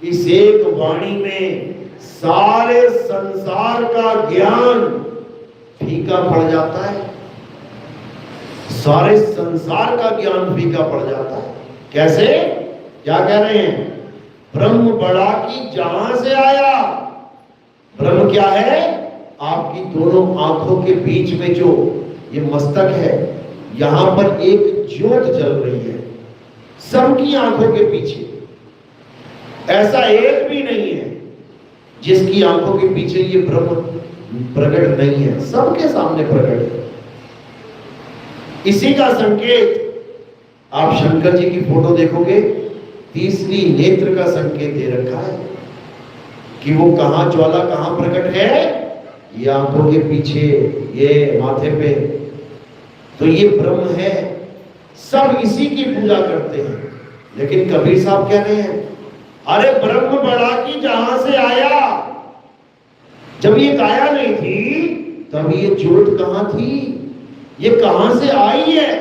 इस एक वाणी में सारे संसार का ज्ञान फीका पड़ जाता है, सारे संसार का ज्ञान फीका पड़ जाता है। कैसे? क्या कह रहे हैं? ब्रह्म बड़ा की जहां से आया। ब्रह्म क्या है? आपकी दोनों आंखों के बीच में जो ये मस्तक है, यहां पर एक ज्योत जल रही है, सबकी आंखों के पीछे। ऐसा एक भी नहीं है जिसकी आंखों के पीछे ये ब्रह्म प्रकट नहीं है, सबके सामने प्रकट है। इसी का संकेत आप शंकर जी की फोटो देखोगे, तीसरी नेत्र का संकेत दे रखा है कि वो कहां ज्वाला कहां प्रकट है, ये आंखों के पीछे, ये माथे पे। तो ये ब्रह्म है, सब इसी की पूजा करते हैं। लेकिन कबीर साहब कह रहे हैं, अरे ब्रह्म बड़ा की जहां से आया। जब ये काया नहीं थी तब ये ज्योत कहां थी, ये कहां से आई है,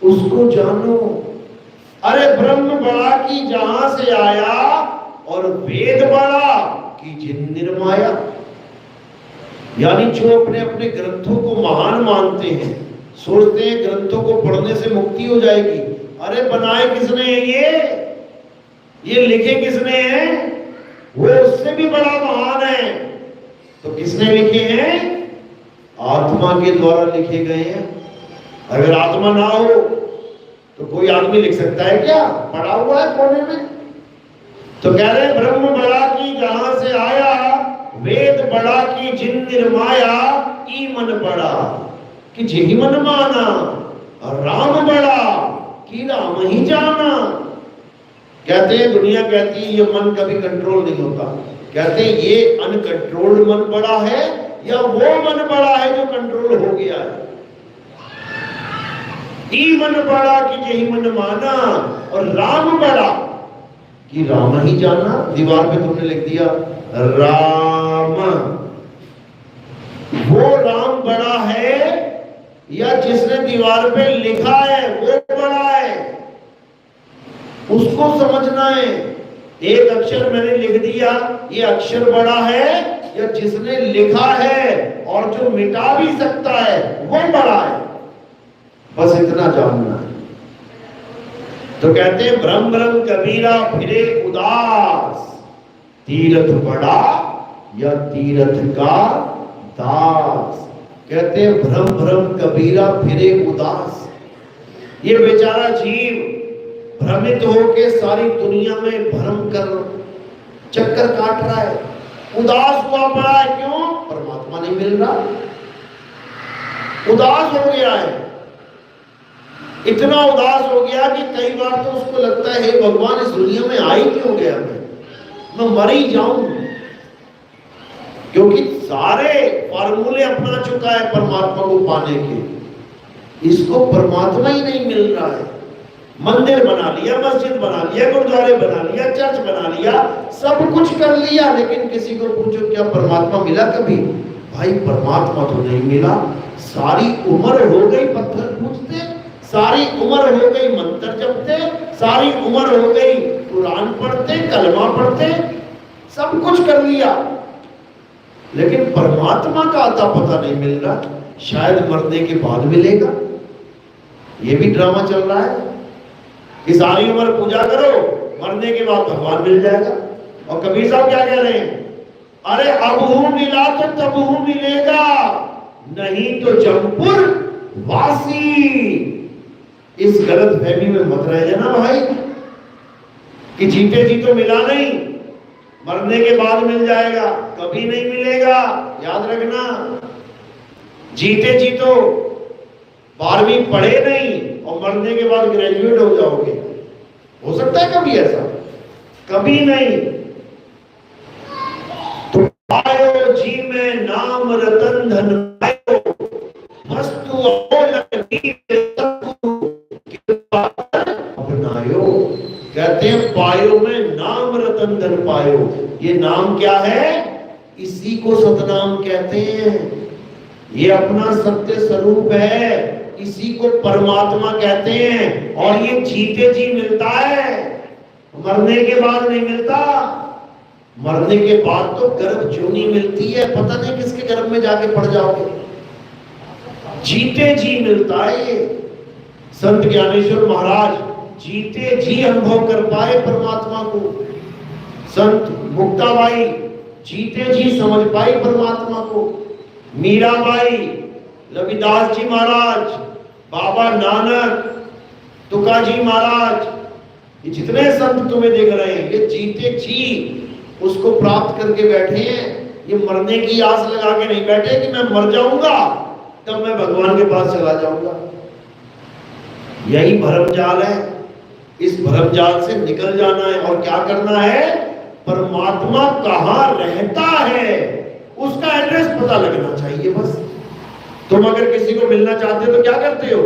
उसको जानो। अरे ब्रह्म बड़ा की जहां से आया, और वेद बड़ा की जिन निर्माया। यानी जो अपने अपने ग्रंथों को महान मानते हैं, सोचते हैं ग्रंथों को पढ़ने से मुक्ति हो जाएगी। अरे बनाए किसने हैं ये लिखे किसने हैं? वो उससे भी बड़ा महान है। तो किसने लिखे हैं? आत्मा के द्वारा लिखे गए हैं। अगर आत्मा ना हो तो कोई आदमी लिख सकता है क्या? पढ़ा हुआ है कोने में। तो कह रहे हैं ब्रह्म बड़ा की जहां से आया, वेद बड़ा की जिन निर्माया, ईमन बड़ा कि जिहि मन माना, और राम बड़ा कि राम ही जाना। कहते हैं, दुनिया कहती है ये मन कभी कंट्रोल नहीं होता। कहते हैं ये अनकंट्रोल्ड मन बड़ा है या वो मन बड़ा है जो कंट्रोल हो गया है। ई मन बड़ा कि जही मन माना, और राम बड़ा कि राम ही जाना। दीवार पे तुमने लिख दिया राम, वो राम बड़ा है या जिसने दीवार पे लिखा है वो बड़ा है, उसको समझना है। एक अक्षर मैंने लिख दिया, ये अक्षर बड़ा है या जिसने लिखा है और जो मिटा भी सकता है वो बड़ा है। बस इतना जानना है। तो कहते हैं भ्रम भ्रम कबीरा फिरे उदास, तीरथ बड़ा या तीरथ का दास। कहते हैं भ्रम भ्रम कबीरा फिरे उदास। ये बेचारा जीव भ्रमित होके सारी दुनिया में भ्रम कर चक्कर काट रहा है, उदास हुआ पड़ा है। क्यों? परमात्मा नहीं मिल रहा, उदास हो गया है। इतना उदास हो गया कि कई बार तो उसको लगता है हे भगवान, इस दुनिया में आ ही क्यों गया मैं मर ही जाऊं, क्योंकि सारे फार्मूले अपना चुका है परमात्मा को पाने के, इसको परमात्मा ही नहीं मिल रहा है। मंदिर बना लिया, मस्जिद बना लिया, गुरुद्वारे बना लिया, चर्च बना लिया, सब कुछ कर लिया, लेकिन किसी को पूछो क्या परमात्मा मिला कभी? भाई परमात्मा तो नहीं मिला। सारी उम्र हो गई पत्थर पूजते, सारी उम्र हो गई मंत्र जपते, सारी उम्र हो गई कुरान पढ़ते, कलमा पढ़ते, सब कुछ कर लिया, लेकिन परमात्मा का अता पता नहीं मिल रहा। शायद मरने के बाद मिलेगा। ये भी ड्रामा चल रहा है कि सारी उम्र पूजा करो, मरने के बाद भगवान मिल जाएगा। और कबीर साहब क्या कह रहे हैं? अरे अब हूं मिला तो तब हूं मिलेगा, नहीं तो जमपुर वासी। इस गलत फहमी में मत रह जाना भाई कि जीते जी तो मिला नहीं, मरने के बाद मिल जाएगा, कभी नहीं मिलेगा। याद रखना, जीते जी तो 12वीं पढ़े नहीं और मरने के बाद ग्रेजुएट हो जाओगे, हो सकता है कभी ऐसा? कभी नहीं। तो पायो जी में नाम रतन धन पायो, वस्तु अपनायो। कहते हैं पायो में नाम रतन धन पायो। ये नाम क्या है? इसी को सतनाम कहते हैं। ये अपना सत्य स्वरूप है, इसी को परमात्मा कहते हैं। और ये जीते जी मिलता है, मरने के बाद नहीं मिलता। मरने के बाद तो गर्भ जोनी मिलती है, पता नहीं किसके गर्भ में जाके पड़ जाओगे। जीते जी मिलता है ये। संत ज्ञानेश्वर महाराज जीते जी अनुभव कर पाए परमात्मा को। संत मुक्ताबाई जीते जी समझ पाई परमात्मा को। मीराबाई, रविदास जी महाराज, बाबा नानक, तुका जी महाराज, ये जितने संत तुम्हें देख रहे हैं, ये जीते जी उसको प्राप्त करके बैठे हैं। ये मरने की आस लगा के नहीं बैठे कि मैं मर जाऊंगा तब मैं भगवान के पास चला जाऊंगा। यही भरमजाल है। इस भरमजाल से निकल जाना है। और क्या करना है? परमात्मा कहां रहता है उसका एड्रेस पता लगना चाहिए बस। तुम अगर किसी को मिलना चाहते हो तो क्या करते हो?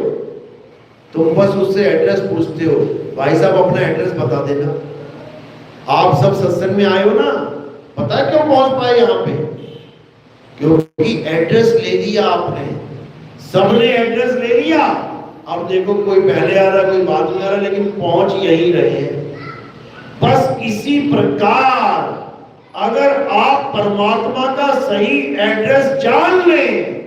तुम बस उससे एड्रेस पूछते हो, भाई साहब अपना एड्रेस बता देना। आप सब सत्संग में आए हो ना, पता है क्यों पहुंच पाए यहां पे? क्योंकि एड्रेस ले लिया आपने। सबने एड्रेस ले लिया। अब देखो कोई पहले आ रहा, कोई बाद में आ रहा, लेकिन पहुंच यही रहे हैं। बस इसी प्रकार अगर आप परमात्मा का सही एड्रेस जान लें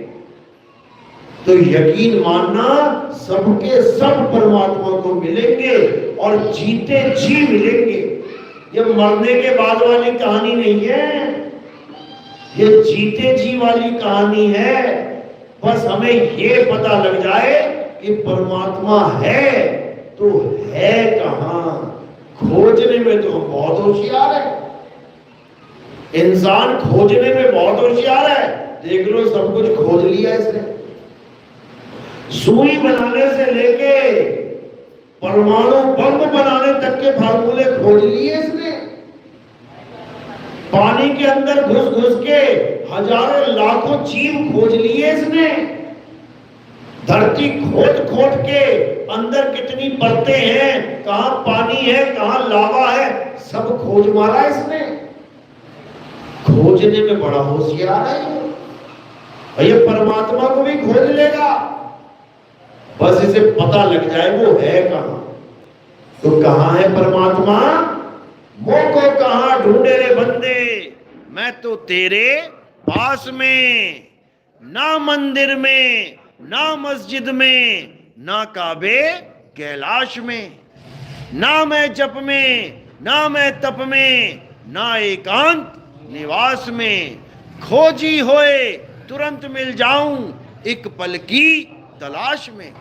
तो यकीन मानना सबके सब परमात्मा को मिलेंगे और जीते जी मिलेंगे। ये मरने के बाद वाली कहानी नहीं है, ये जीते जी वाली कहानी है। बस हमें ये पता लग जाए कि परमात्मा है तो है कहां। खोजने में तो हम बहुत होशियार है। इंसान खोजने में बहुत होशियार है। देख लो सब कुछ खोज लिया इसने। सुई बनाने से लेके परमाणु बम बनाने तक के फार्मूले खोज लिए इसने। पानी के अंदर घुस घुस के हजारों लाखों जीव खोज लिए इसने। धरती खोद खोद के अंदर कितनी परतें हैं, कहां पानी है, कहां लावा है, सब खोज मारा इसने। खोजने में बड़ा होशियार है ये। परमात्मा को भी खोज लेगा, बस इसे पता लग जाए वो है कहां। तो कहां है परमात्मा? मोको कहां ढूंढे रे बंदे, मैं तो तेरे पास में। ना मंदिर में, ना मस्जिद में, ना काबे कैलाश में, ना मैं जप में, ना मैं तप में, ना एकांत निवास में। खोजी होए तुरंत मिल जाऊं एक पल की तलाश में।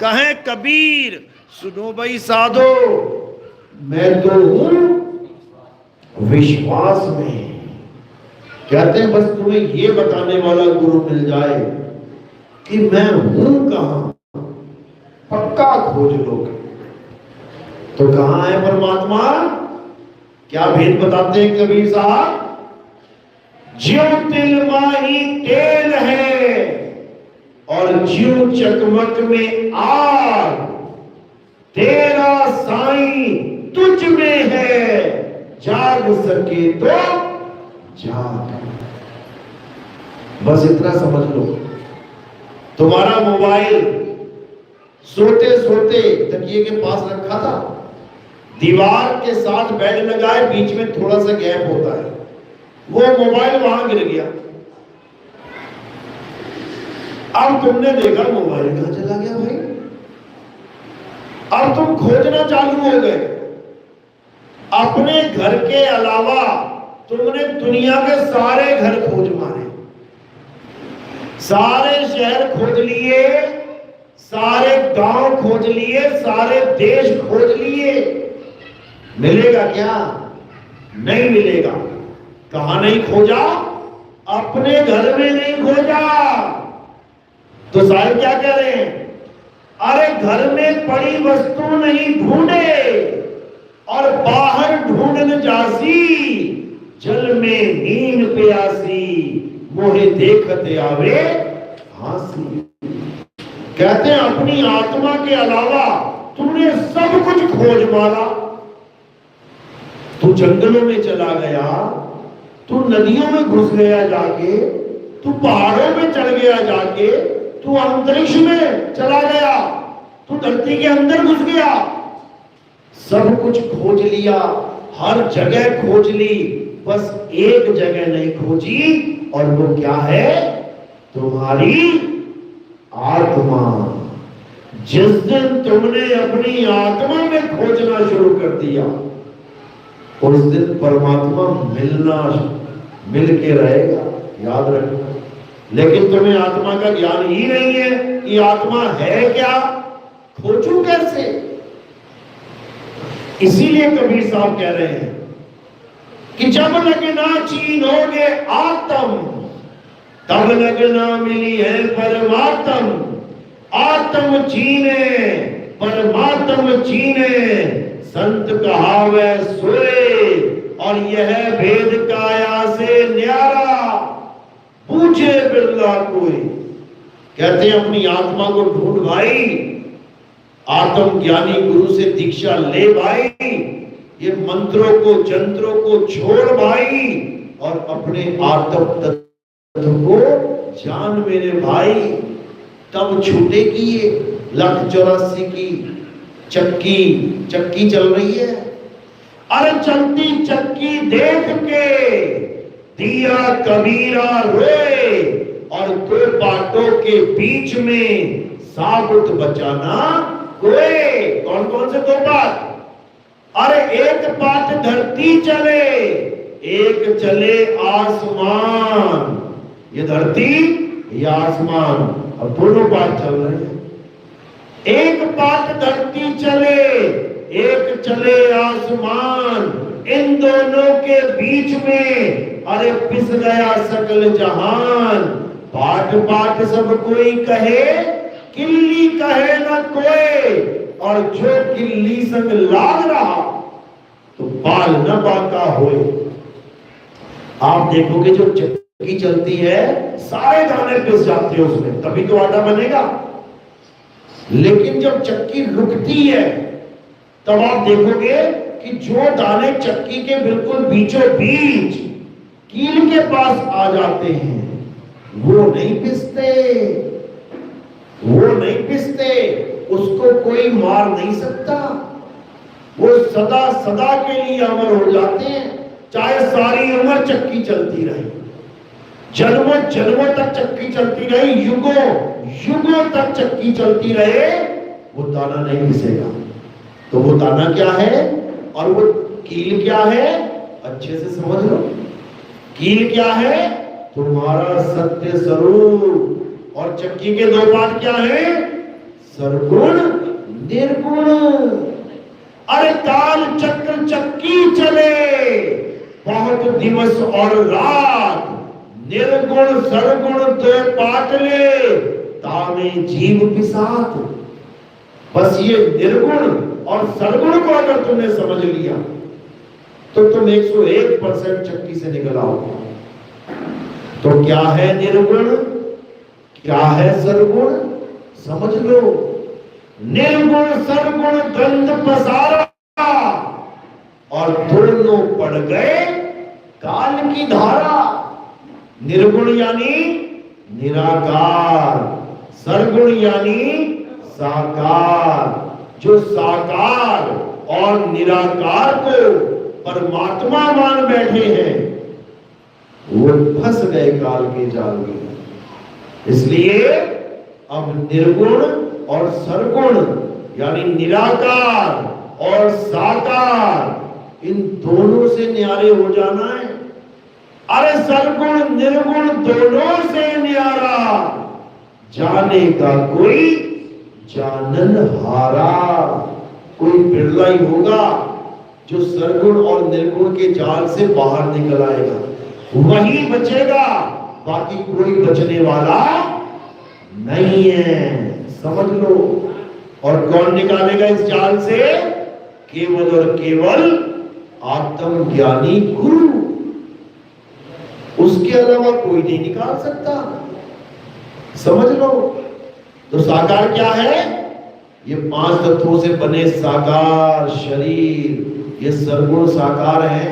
कहें कबीर सुनो भाई साधो, मैं तो हूं विश्वास में। कहते हैं बस तुम्हें ये बताने वाला गुरु मिल जाए कि मैं हूं कहां, पक्का पक्का खोज लोगे। तो कहां है परमात्मा? क्या भेद बताते हैं कबीर साहब? ज्यों तिल माही तेल है और ज्यों चकमक में आग, तेरा साईं तुझ में है, जाग सके तो जाग। बस इतना समझ लो। तुम्हारा मोबाइल सोते सोते तकिए के पास रखा था, दीवार के साथ बेड लगाए, बीच में थोड़ा सा गैप होता है, वो मोबाइल वहां गिर गया। अब तुमने देखा मोबाइल कहां चला गया भाई। अब तुम खोजना चालू हो गए। अपने घर के अलावा तुमने दुनिया के सारे घर खोज मारे, सारे शहर खोज लिए, सारे गांव खोज लिए, सारे देश खोज लिए। मिलेगा क्या? नहीं मिलेगा। कहां नहीं खोजा? अपने घर में नहीं खोजा। तो साहब क्या कह रहे हैं? अरे घर में पड़ी वस्तु नहीं ढूंढे और बाहर ढूंढन जासी, जल में नींद प्यासी, मोहे देखते आवे हासी। कहते हैं अपनी आत्मा के अलावा तुमने सब कुछ खोज मारा। तू जंगलों में चला गया, तू नदियों में घुस गया जाके, तू पहाड़ों में चढ़ गया जाके, तू अंतरिक्ष में चला गया, तू धरती के अंदर घुस गया, सब कुछ खोज लिया, हर जगह खोज ली, बस एक जगह नहीं खोजी, और वो क्या है? तुम्हारी आत्मा। जिस दिन तुमने अपनी आत्मा में खोजना शुरू कर दिया, उस दिन परमात्मा मिल के रहेगा, याद रखना। लेकिन तुम्हें आत्मा का ज्ञान ही नहीं है कि आत्मा है क्या, खोजू कैसे? इसीलिए कबीर साहब कह रहे हैं कि जब लगना चीनोगे आत्म, तब लगना मिली है परमात्म। आत्म चीने परमात्म चीने, संत कहावे सोए, और यह भेद काया से न्यारा, पूछे बिरला कोई। कहते हैं अपनी आत्मा को ढूंढ भाई, आत्म ज्ञानी गुरु से दीक्षा ले भाई, ये मंत्रों को जंत्रों को छोड़ भाई, और अपने आत्म तत्व को जान मेरे भाई। तब छूटेगी ये 1,84,000 की चक्की चल रही है। अरे चलती चक्की देख के दिया कबीरा रोए, और दो बाटों के बीच में साबुत बचाना कोई। कौन कौन से दो बात? अरे एक बात धरती चले, एक चले आसमान। ये धरती, ये आसमान, और दोनों बात चल रहे हैं। एक बात धरती चले, एक चले आसमान, इन दोनों के बीच में अरे पिस गया सकल जहान। बाट बाट सब कोई कहे, किल्ली कहे न कोई, और जो किल्ली संग लाग रहा तो बाल न बाका होए। आप देखोगे जो चक्की चलती है, सारे दाने पिस जाते हैं उसमें, तभी तो आटा बनेगा। लेकिन जब चक्की रुकती है, तब आप देखोगे कि जो दाने चक्की के बिल्कुल बीचों बीच कील के पास आ जाते हैं, वो नहीं पिसते, वो नहीं पिसते, उसको कोई मार नहीं सकता। वो सदा सदा के लिए अमर हो जाते हैं, चाहे सारी उम्र चक्की चलती रहे, जन्मों जन्मों तक चक्की चलती रही, युगों युगों तक चक्की चलती रहे, वो दाना नहीं पिसेगा। तो वो दाना क्या है और वो कील क्या है, अच्छे से समझ लो। कील क्या है? तुम्हारा सत्य स्वरूप। और चक्की के दो पार्ट क्या है? सरगुण निर्गुण। अरे काल चक्र चक्की चले, बहुत दिवस और रात, निर्गुण सरगुण दो पाटले, तामे जीव पिसात। बस ये निर्गुण और सरगुण को अगर तुमने समझ लिया तो तुम 101% चक्की से निकल आओगे। तो क्या है निर्गुण, क्या है सरगुण, समझ लो। निर्गुण सरगुण द्वंद पसारा और दोनों पड़ गए काल की धारा। निर्गुण यानी निराकार, सरगुण यानी साकार। जो साकार और निराकार को परमात्मा मान बैठे हैं वो फंस गए काल के जाल में। इसलिए अब निर्गुण और सरगुण यानी निराकार और साकार इन दोनों से न्यारे हो जाना है। अरे सरगुण निर्गुण दोनों से न्यारा जाने का कोई जानन हारा। कोई बिरला ही होगा जो सरगुण और निर्गुण के जाल से बाहर निकल आएगा, वही बचेगा, बाकी कोई बचने वाला नहीं है, समझ लो। और कौन निकालेगा इस जाल से? केवल और केवल आत्मज्ञानी गुरु, उसके अलावा कोई नहीं निकाल सकता, समझ लो। तो साकार क्या है? ये 5 तत्वों से बने साकार शरीर, ये सरगुण साकार है।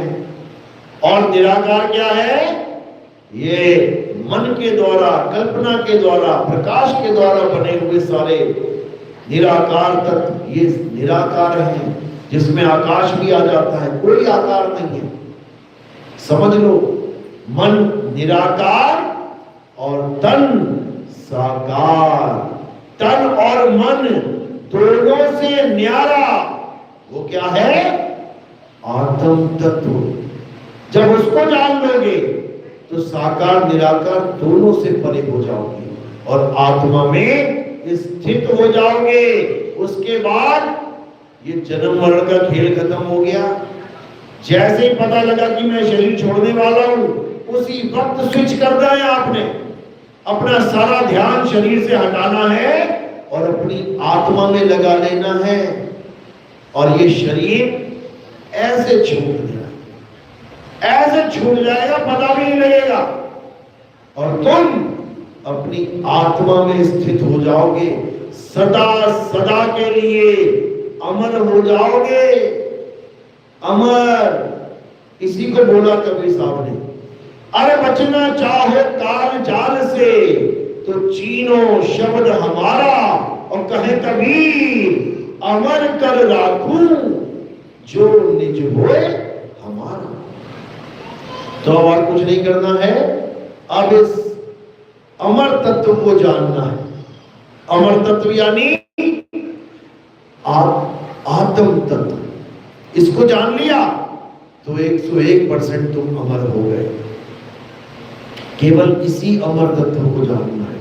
और निराकार क्या है? ये मन के द्वारा, कल्पना के द्वारा, प्रकाश के द्वारा बने हुए सारे निराकार तत्व, ये निराकार है, जिसमें आकाश भी आ जाता है, कोई आकार नहीं है, समझ लो। मन निराकार और तन साकार। तन और मन दोनों से न्यारा वो क्या है? आत्म तत्व। जब उसको जान लोगे तो साकार निराकार दोनों से परे हो जाओगे और आत्मा में स्थित हो जाओगे। उसके बाद ये जन्म मरण का खेल खत्म हो गया। जैसे ही पता लगा कि मैं शरीर छोड़ने वाला हूं, उसी वक्त स्विच करना है आपने। अपना सारा ध्यान शरीर से हटाना है और अपनी आत्मा में लगा लेना है। और ये शरीर ऐसे छूट देना, ऐसे छूट जाएगा, पता भी नहीं लगेगा, और तुम अपनी आत्मा में स्थित हो जाओगे, सदा सदा के लिए अमर हो जाओगे। अमर, इसी को बोला कबीर साहब ने, अरे बचना चाहो काल जाल से तो चीनो शब्द हमारा, और कहे कबीर अमर कर राखूं जो निज होए हमारा। तो और कुछ नहीं करना है, अब इस अमर तत्व को जानना है। अमर तत्व यानी आत्म तत्व, इसको जान लिया तो 101% तुम अमर हो गए। केवल इसी अमर तत्व को जानना है।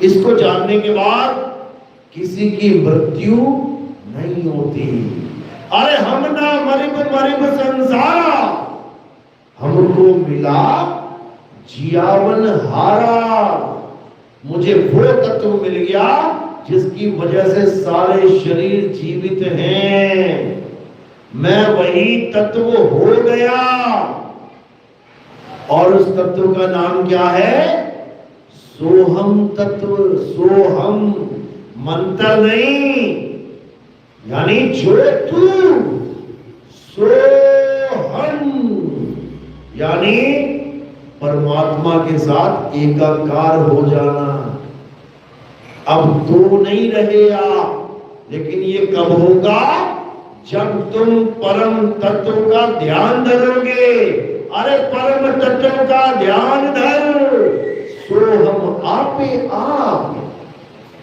इसको जानने के बाद किसी की मृत्यु नहीं होती। अरे हम ना मरिब मरिब संसारा, हमको मिला जियावन हारा। मुझे वो तत्व मिल गया जिसकी वजह से सारे शरीर जीवित हैं। मैं वही तत्व हो गया। और उस तत्व का नाम क्या है? सोहम तत्व। सोहम मंत्र नहीं, यानी जो तू, सोहम यानी परमात्मा के साथ एकाकार हो जाना। अब दो नहीं रहेगा, लेकिन ये कब होगा? जब तुम परम तत्व का ध्यान धरोगे। अरे परम तत्व का ध्यान धर, सोहम आपे आप,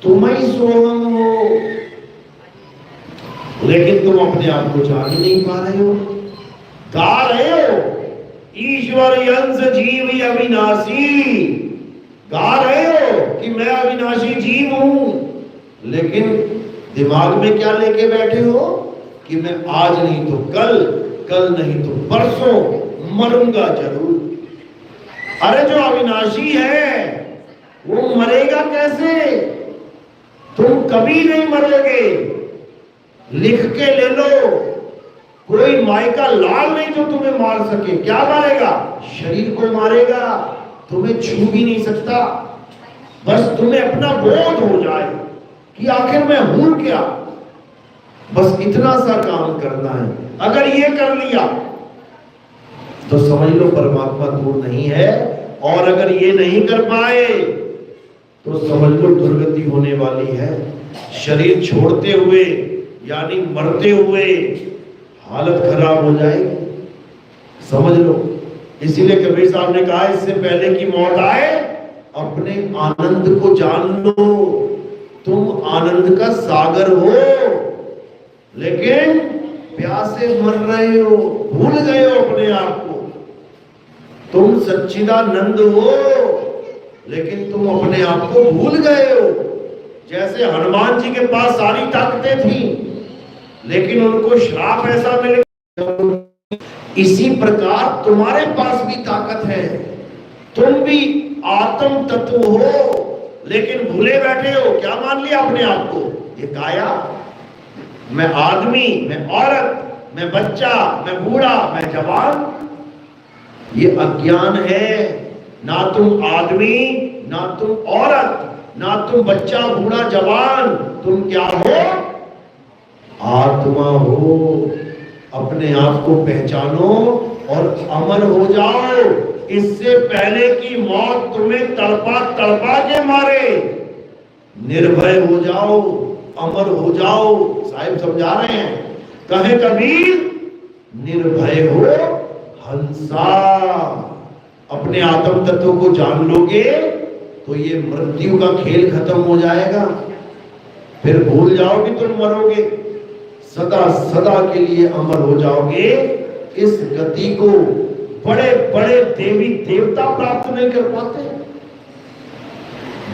तुम ही सोहम हो। लेकिन तुम अपने आप को जान ही नहीं पा रहे हो। गा रहे हो ईश्वर अंश जीव अविनाशी, गा रहे हो कि मैं अविनाशी जीव हूं, लेकिन दिमाग में क्या लेके बैठे हो कि मैं आज नहीं तो कल, कल नहीं तो परसों मरूंगा जरूर। अरे जो अविनाशी है वो मरेगा कैसे? तुम कभी नहीं मरोगे। लिख के ले लो, कोई माई का लाल नहीं जो तुम्हें मार सके। क्या मारेगा? शरीर को मारेगा, तुम्हें छू भी नहीं सकता। बस तुम्हें अपना बोध हो जाए कि आखिर मैं हूं क्या, बस इतना सा काम करना है। अगर ये कर लिया तो समझ लो परमात्मा दूर नहीं है, और अगर ये नहीं कर पाए तो समझ लो दुर्गति होने वाली है। शरीर छोड़ते हुए यानी मरते हुए हालत खराब हो जाएगी, समझ लो। इसीलिए कबीर साहब ने कहा इससे पहले कि मौत आए अपने आनंद को जान लो। तुम आनंद का सागर हो, लेकिन प्यासे मर रहे हो, भूल गए हो अपने आप को। तुम सच्चिदानंद हो, लेकिन तुम अपने आप को भूल गए हो। जैसे हनुमान जी के पास सारी ताकतें थी, लेकिन उनको श्राप ऐसा मिल गया। इसी प्रकार तुम्हारे पास भी ताकत है, तुम भी आत्म तत्व हो, लेकिन भूले बैठे हो। क्या मान लिया अपने आप को? ये काया, मैं आदमी, मैं औरत, मैं बच्चा, मैं बूढ़ा, मैं जवान। ये अज्ञान है। ना तुम आदमी, ना तुम औरत, ना तुम बच्चा, बूढ़ा, जवान, तुम क्या हो? आत्मा हो। अपने आप को पहचानो और अमर हो जाओ, इससे पहले कि मौत तुम्हें तड़पा तड़पा के मारे। निर्भय हो जाओ, अमर हो जाओ। साहिब समझा रहे हैं, कहे कबीर निर्भय हो हंसा। अपने आत्म तत्व को जान लोगे तो ये मृत्यु का खेल खत्म हो जाएगा। फिर भूल जाओ कि तुम मरोगे, सदा सदा के लिए अमर हो जाओगे। इस गति को बड़े बड़े देवी देवता प्राप्त नहीं कर पाते।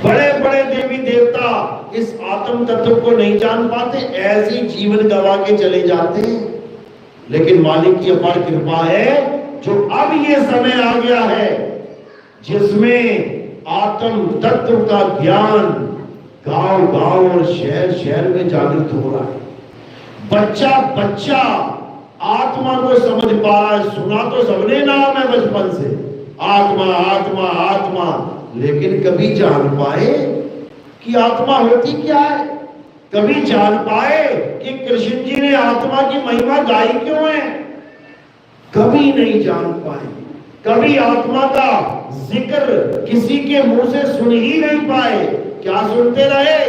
बड़े बड़े देवी देवता इस आत्म तत्व को नहीं जान पाते, ऐसे जीवन गवा के चले जाते हैं। लेकिन मालिक की अपार कृपा है जो अब ये समय आ गया है जिसमें आत्म तत्व का ज्ञान गांव गांव और शहर शहर में जागृत हो रहा है। बच्चा बच्चा आत्मा को समझ पा रहा है। सुना तो सबने नाम है बचपन से, आत्मा आत्मा आत्मा, लेकिन कभी जान पाए कि आत्मा होती क्या है? कभी जान पाए कि कृष्ण जी ने आत्मा की महिमा गाई क्यों है? कभी नहीं जान पाए। कभी आत्मा का जिक्र किसी के मुंह से सुन ही नहीं पाए। क्या सुनते रहे?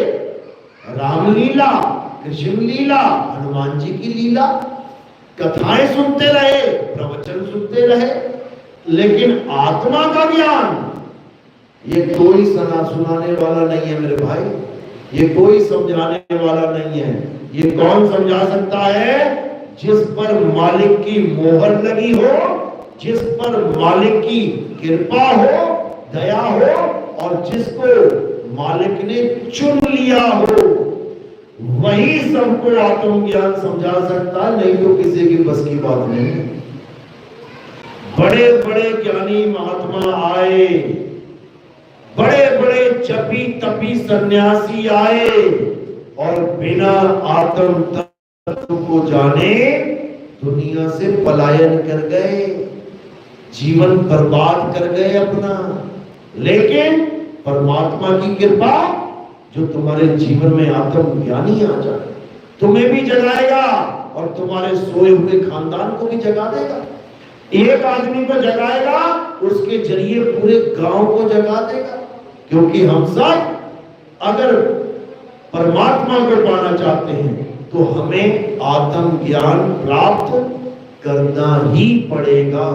रामलीला, कृष्ण लीला, हनुमान जी की लीला, कथाएं सुनते रहे, प्रवचन सुनते रहे, लेकिन आत्मा का ज्ञान ये कोई सुनाने वाला नहीं है मेरे भाई, ये कोई समझाने वाला नहीं है। ये कौन समझा सकता है? जिस पर मालिक की मोहर लगी हो, जिस पर मालिक की कृपा हो, दया हो, और जिसको मालिक ने चुन लिया हो, वही सबको आत्मज्ञान समझा सकता, नहीं तो किसी की बस की बात नहीं। बड़े बड़े ज्ञानी महात्मा आए, बड़े बड़े जपी तपी सन्यासी आए, और बिना आत्म तत्व को जाने दुनिया से पलायन कर गए, जीवन बर्बाद कर गए अपना। लेकिन परमात्मा की कृपा जो तुम्हारे जीवन में आत्म ज्ञानी आ जाए, तुम्हें भी जगाएगा और तुम्हारे सोए हुए खानदान को भी जगा देगा। एक आदमी को जगाएगा, उसके जरिए पूरे गांव को जगा देगा। क्योंकि हम सब अगर परमात्मा को पाना चाहते हैं तो हमें आत्म ज्ञान प्राप्त करना ही पड़ेगा।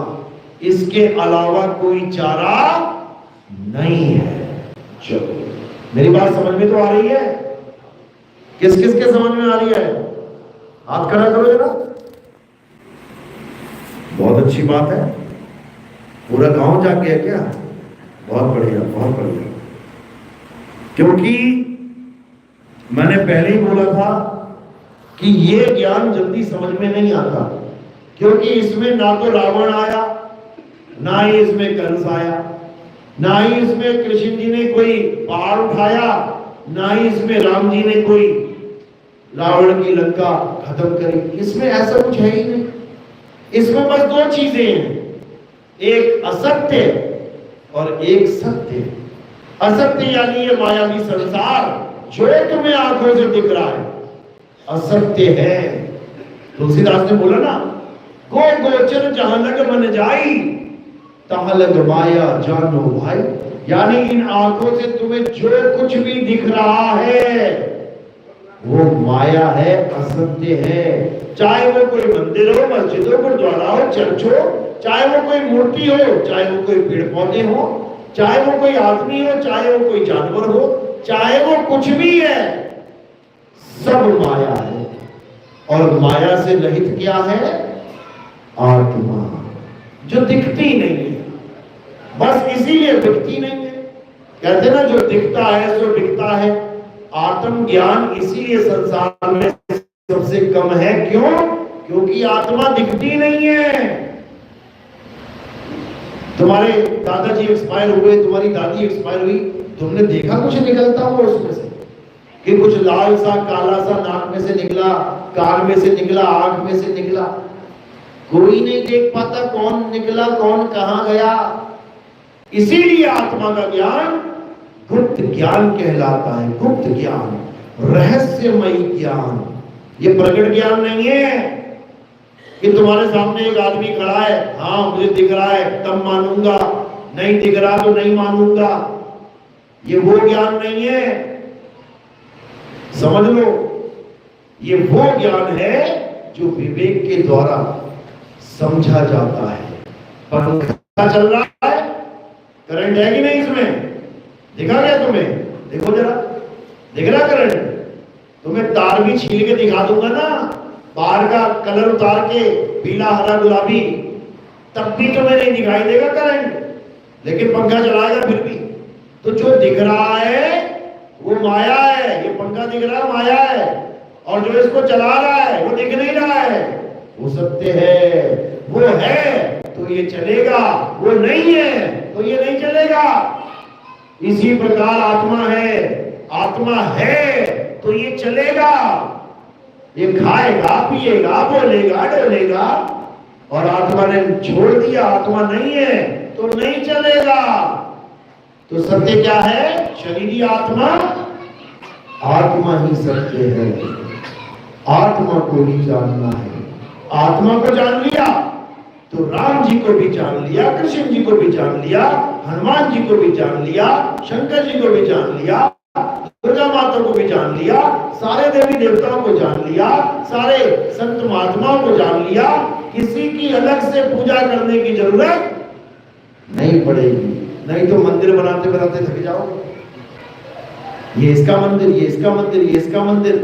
इसके अलावा कोई चारा नहीं है। चलो, मेरी बात समझ में तो आ रही है? किस किस के समझ में आ रही है? हाथ खड़ा करो जरा। बहुत अच्छी बात है। पूरा गांव जाके है क्या? बहुत बढ़िया, बहुत बढ़िया। क्योंकि मैंने पहले ही बोला था कि ये ज्ञान जल्दी समझ में नहीं आता, क्योंकि इसमें ना तो रावण आया, ना ही इसमें कंस आया, ना ही इसमें कृष्ण जी ने कोई पहाड़ उठाया, ना ही इसमें राम जी ने कोई रावण की लंका खत्म करी, इसमें ऐसा कुछ है ही नहीं। इसमें बस दो चीजें हैं, एक असत्य और एक सत्य। असत्य यानी ये मायावी संसार जो तुम्हें आंखों से दिख रहा है, असत्य है। तुलसीदास ने बोला ना, गो गोचर जहां लग मन जाई, तहां लग माया जानो भाई। यानी इन आंखों से तुम्हें जो कुछ भी दिख रहा है वो माया है, असत्य है। चाहे वो कोई मंदिर हो, मस्जिद हो, गुरुद्वारा हो, चर्च हो, चाहे वो कोई मूर्ति हो, चाहे वो कोई पेड़ पौधे हो, चाहे वो कोई आदमी हो, चाहे वो कोई जानवर हो, चाहे वो कुछ भी है, सब माया है। और माया से रहित क्या है? आत्मा, जो दिखती नहीं है। बस इसीलिए दिखती नहीं है। कहते ना, जो दिखता है सो दिखता है। आत्म ज्ञान इसीलिए संसार में सबसे कम है। क्यों? क्योंकि आत्मा दिखती नहीं है। तुम्हारे दादाजी एक्सपायर हुए, तुम्हारी दादी एक्सपायर हुई, तुमने देखा कुछ निकलता हुआ उसमें से? कि कुछ लाल सा काला सा नाक में से निकला, कान में से निकला, आंख में से निकला? कोई नहीं देख पाता कौन निकला, कौन कहां गया। इसीलिए आत्मा का ज्ञान गुप्त ज्ञान कहलाता है। गुप्त ज्ञान, रहस्यमयी ज्ञान। ये प्रकट ज्ञान नहीं है कि तुम्हारे सामने एक आदमी खड़ा है, हाँ मुझे दिख रहा है तब मानूंगा, नहीं दिख रहा तो नहीं मानूंगा। ये वो ज्ञान नहीं है, समझ लो। ये वो ज्ञान है जो विवेक के द्वारा समझा जाता है। पंखा चल रहा है, करंट है कि नहीं इसमें? दिखा क्या तुम्हें? देखो जरा, दिख रहा करंट? तुम्हें तार भी छील के दिखा दूंगा ना, बाहर का कलर उतार के, पीला हरा गुलाबी, तब भी तुम्हें नहीं दिखाई देगा करंट, लेकिन पंखा चलाएगा फिर भी। तो जो दिख रहा है वो माया है। ये पंखा दिख रहा है, माया है। और जो इसको चला रहा है वो दिख नहीं रहा है, वो सत्य है। वो है तो ये चलेगा, वो नहीं है तो ये नहीं चलेगा। इसी प्रकार आत्मा है। आत्मा है तो ये चलेगा, ये खाएगा, पिएगा, बोलेगा, डोलेगा। और आत्मा ने छोड़ दिया, आत्मा नहीं है तो नहीं चलेगा। तो सत्य क्या है? शरीरी आत्मा, आत्मा ही सत्य है। आत्मा को ही जानना है। आत्मा को जान लिया तो राम जी को भी जान लिया, कृष्ण जी को भी जान लिया, हनुमान जी को भी जान लिया, शंकर जी को भी जान लिया, दुर्गा माता को भी जान लिया, सारे देवी देवताओं को जान लिया, सारे संत महात्माओं को जान लिया। किसी की अलग से पूजा करने की जरूरत नहीं पड़ेगी। नहीं तो मंदिर बनाते बनाते थक जाओगे। ये इसका मंदिर, ये इसका मंदिर, ये इसका मंदिर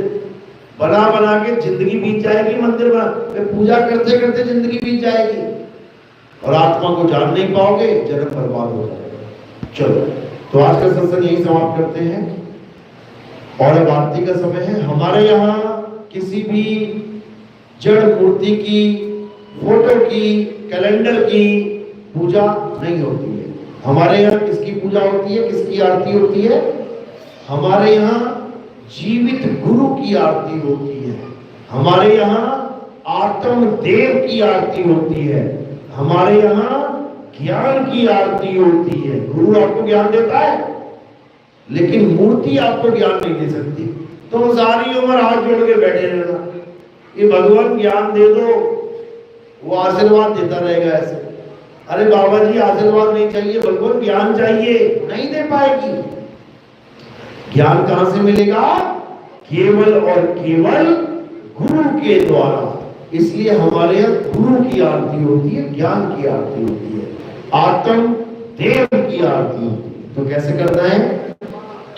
बना बना के जिंदगी बीत जाएगी। मंदिर बना, पूजा करते करते जिंदगी बीत जाएगी और आत्मा को जान नहीं पाओगे, जन्म बर्बाद हो जाएगा। चलो, तो आज का सत्संग यही समाप्त करते हैं और अब आरती का समय है। हमारे यहाँ किसी भी जड़ मूर्ति की, फोटो की, कैलेंडर की पूजा नहीं होती है। हमारे यहाँ किसकी पूजा होती है, किसकी आरती होती है? हमारे यहाँ जीवित गुरु की आरती होती है। हमारे यहाँ आत्म देव की आरती होती है। हमारे यहाँ ज्ञान की आरती होती है। गुरु आपको ज्ञान देता है, लेकिन मूर्ति आपको ज्ञान नहीं दे सकती। तो सारी उम्र हाथ जोड़ के बैठे रहना, ये भगवान ज्ञान दे दो, वो आशीर्वाद देता रहेगा ऐसे। अरे बाबा जी आशीर्वाद नहीं चाहिए, भगवान ज्ञान चाहिए, नहीं दे पाएगी। ज्ञान कहां से मिलेगा? केवल और केवल गुरु के द्वारा। इसलिए हमारे यहाँ गुरु की आरती होती है, ज्ञान की आरती होती है, आत्म देव की आरती होती है। तो कैसे करना है?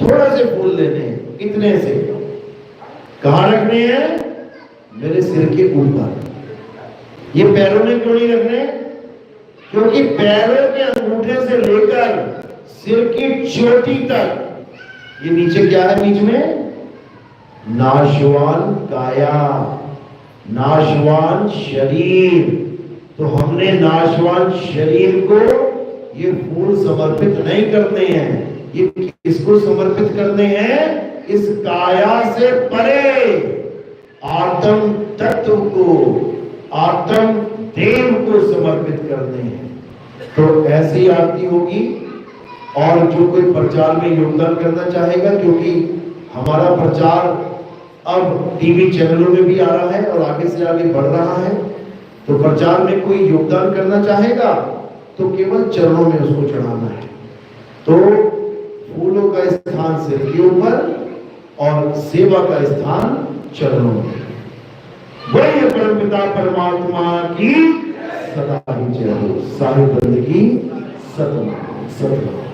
थोड़ा से फूल लेने हैं, इतने से। कहां रखने हैं? मेरे सिर के ऊपर। ये पैरों में क्यों नहीं रखने? क्योंकि पैरों के अंगूठे से लेकर सिर की चोटी तक, ये नीचे क्या है? बीच में नाशवान काया, नाशवान शरीर। तो हमने नाशवान शरीर को ये फूल समर्पित नहीं करते हैं, ये किसको समर्पित करने हैं? इस काया से परे आत्म तत्व को, आत्म देव को समर्पित करने हैं। तो ऐसी आरती होगी। और जो कोई प्रचार में योगदान करना चाहेगा, क्योंकि हमारा प्रचार अब टीवी चैनलों में भी आ रहा है और आगे से आगे बढ़ रहा है, तो प्रचार में कोई योगदान करना चाहेगा तो केवल चरणों में उसको चढ़ाना है। तो फूलों का स्थान सिर के ऊपर और सेवा का स्थान चरणों में। वही परमपिता परमात्मा की सदा ही जय हो। साहिब बंदगी सतनाम सतनाम।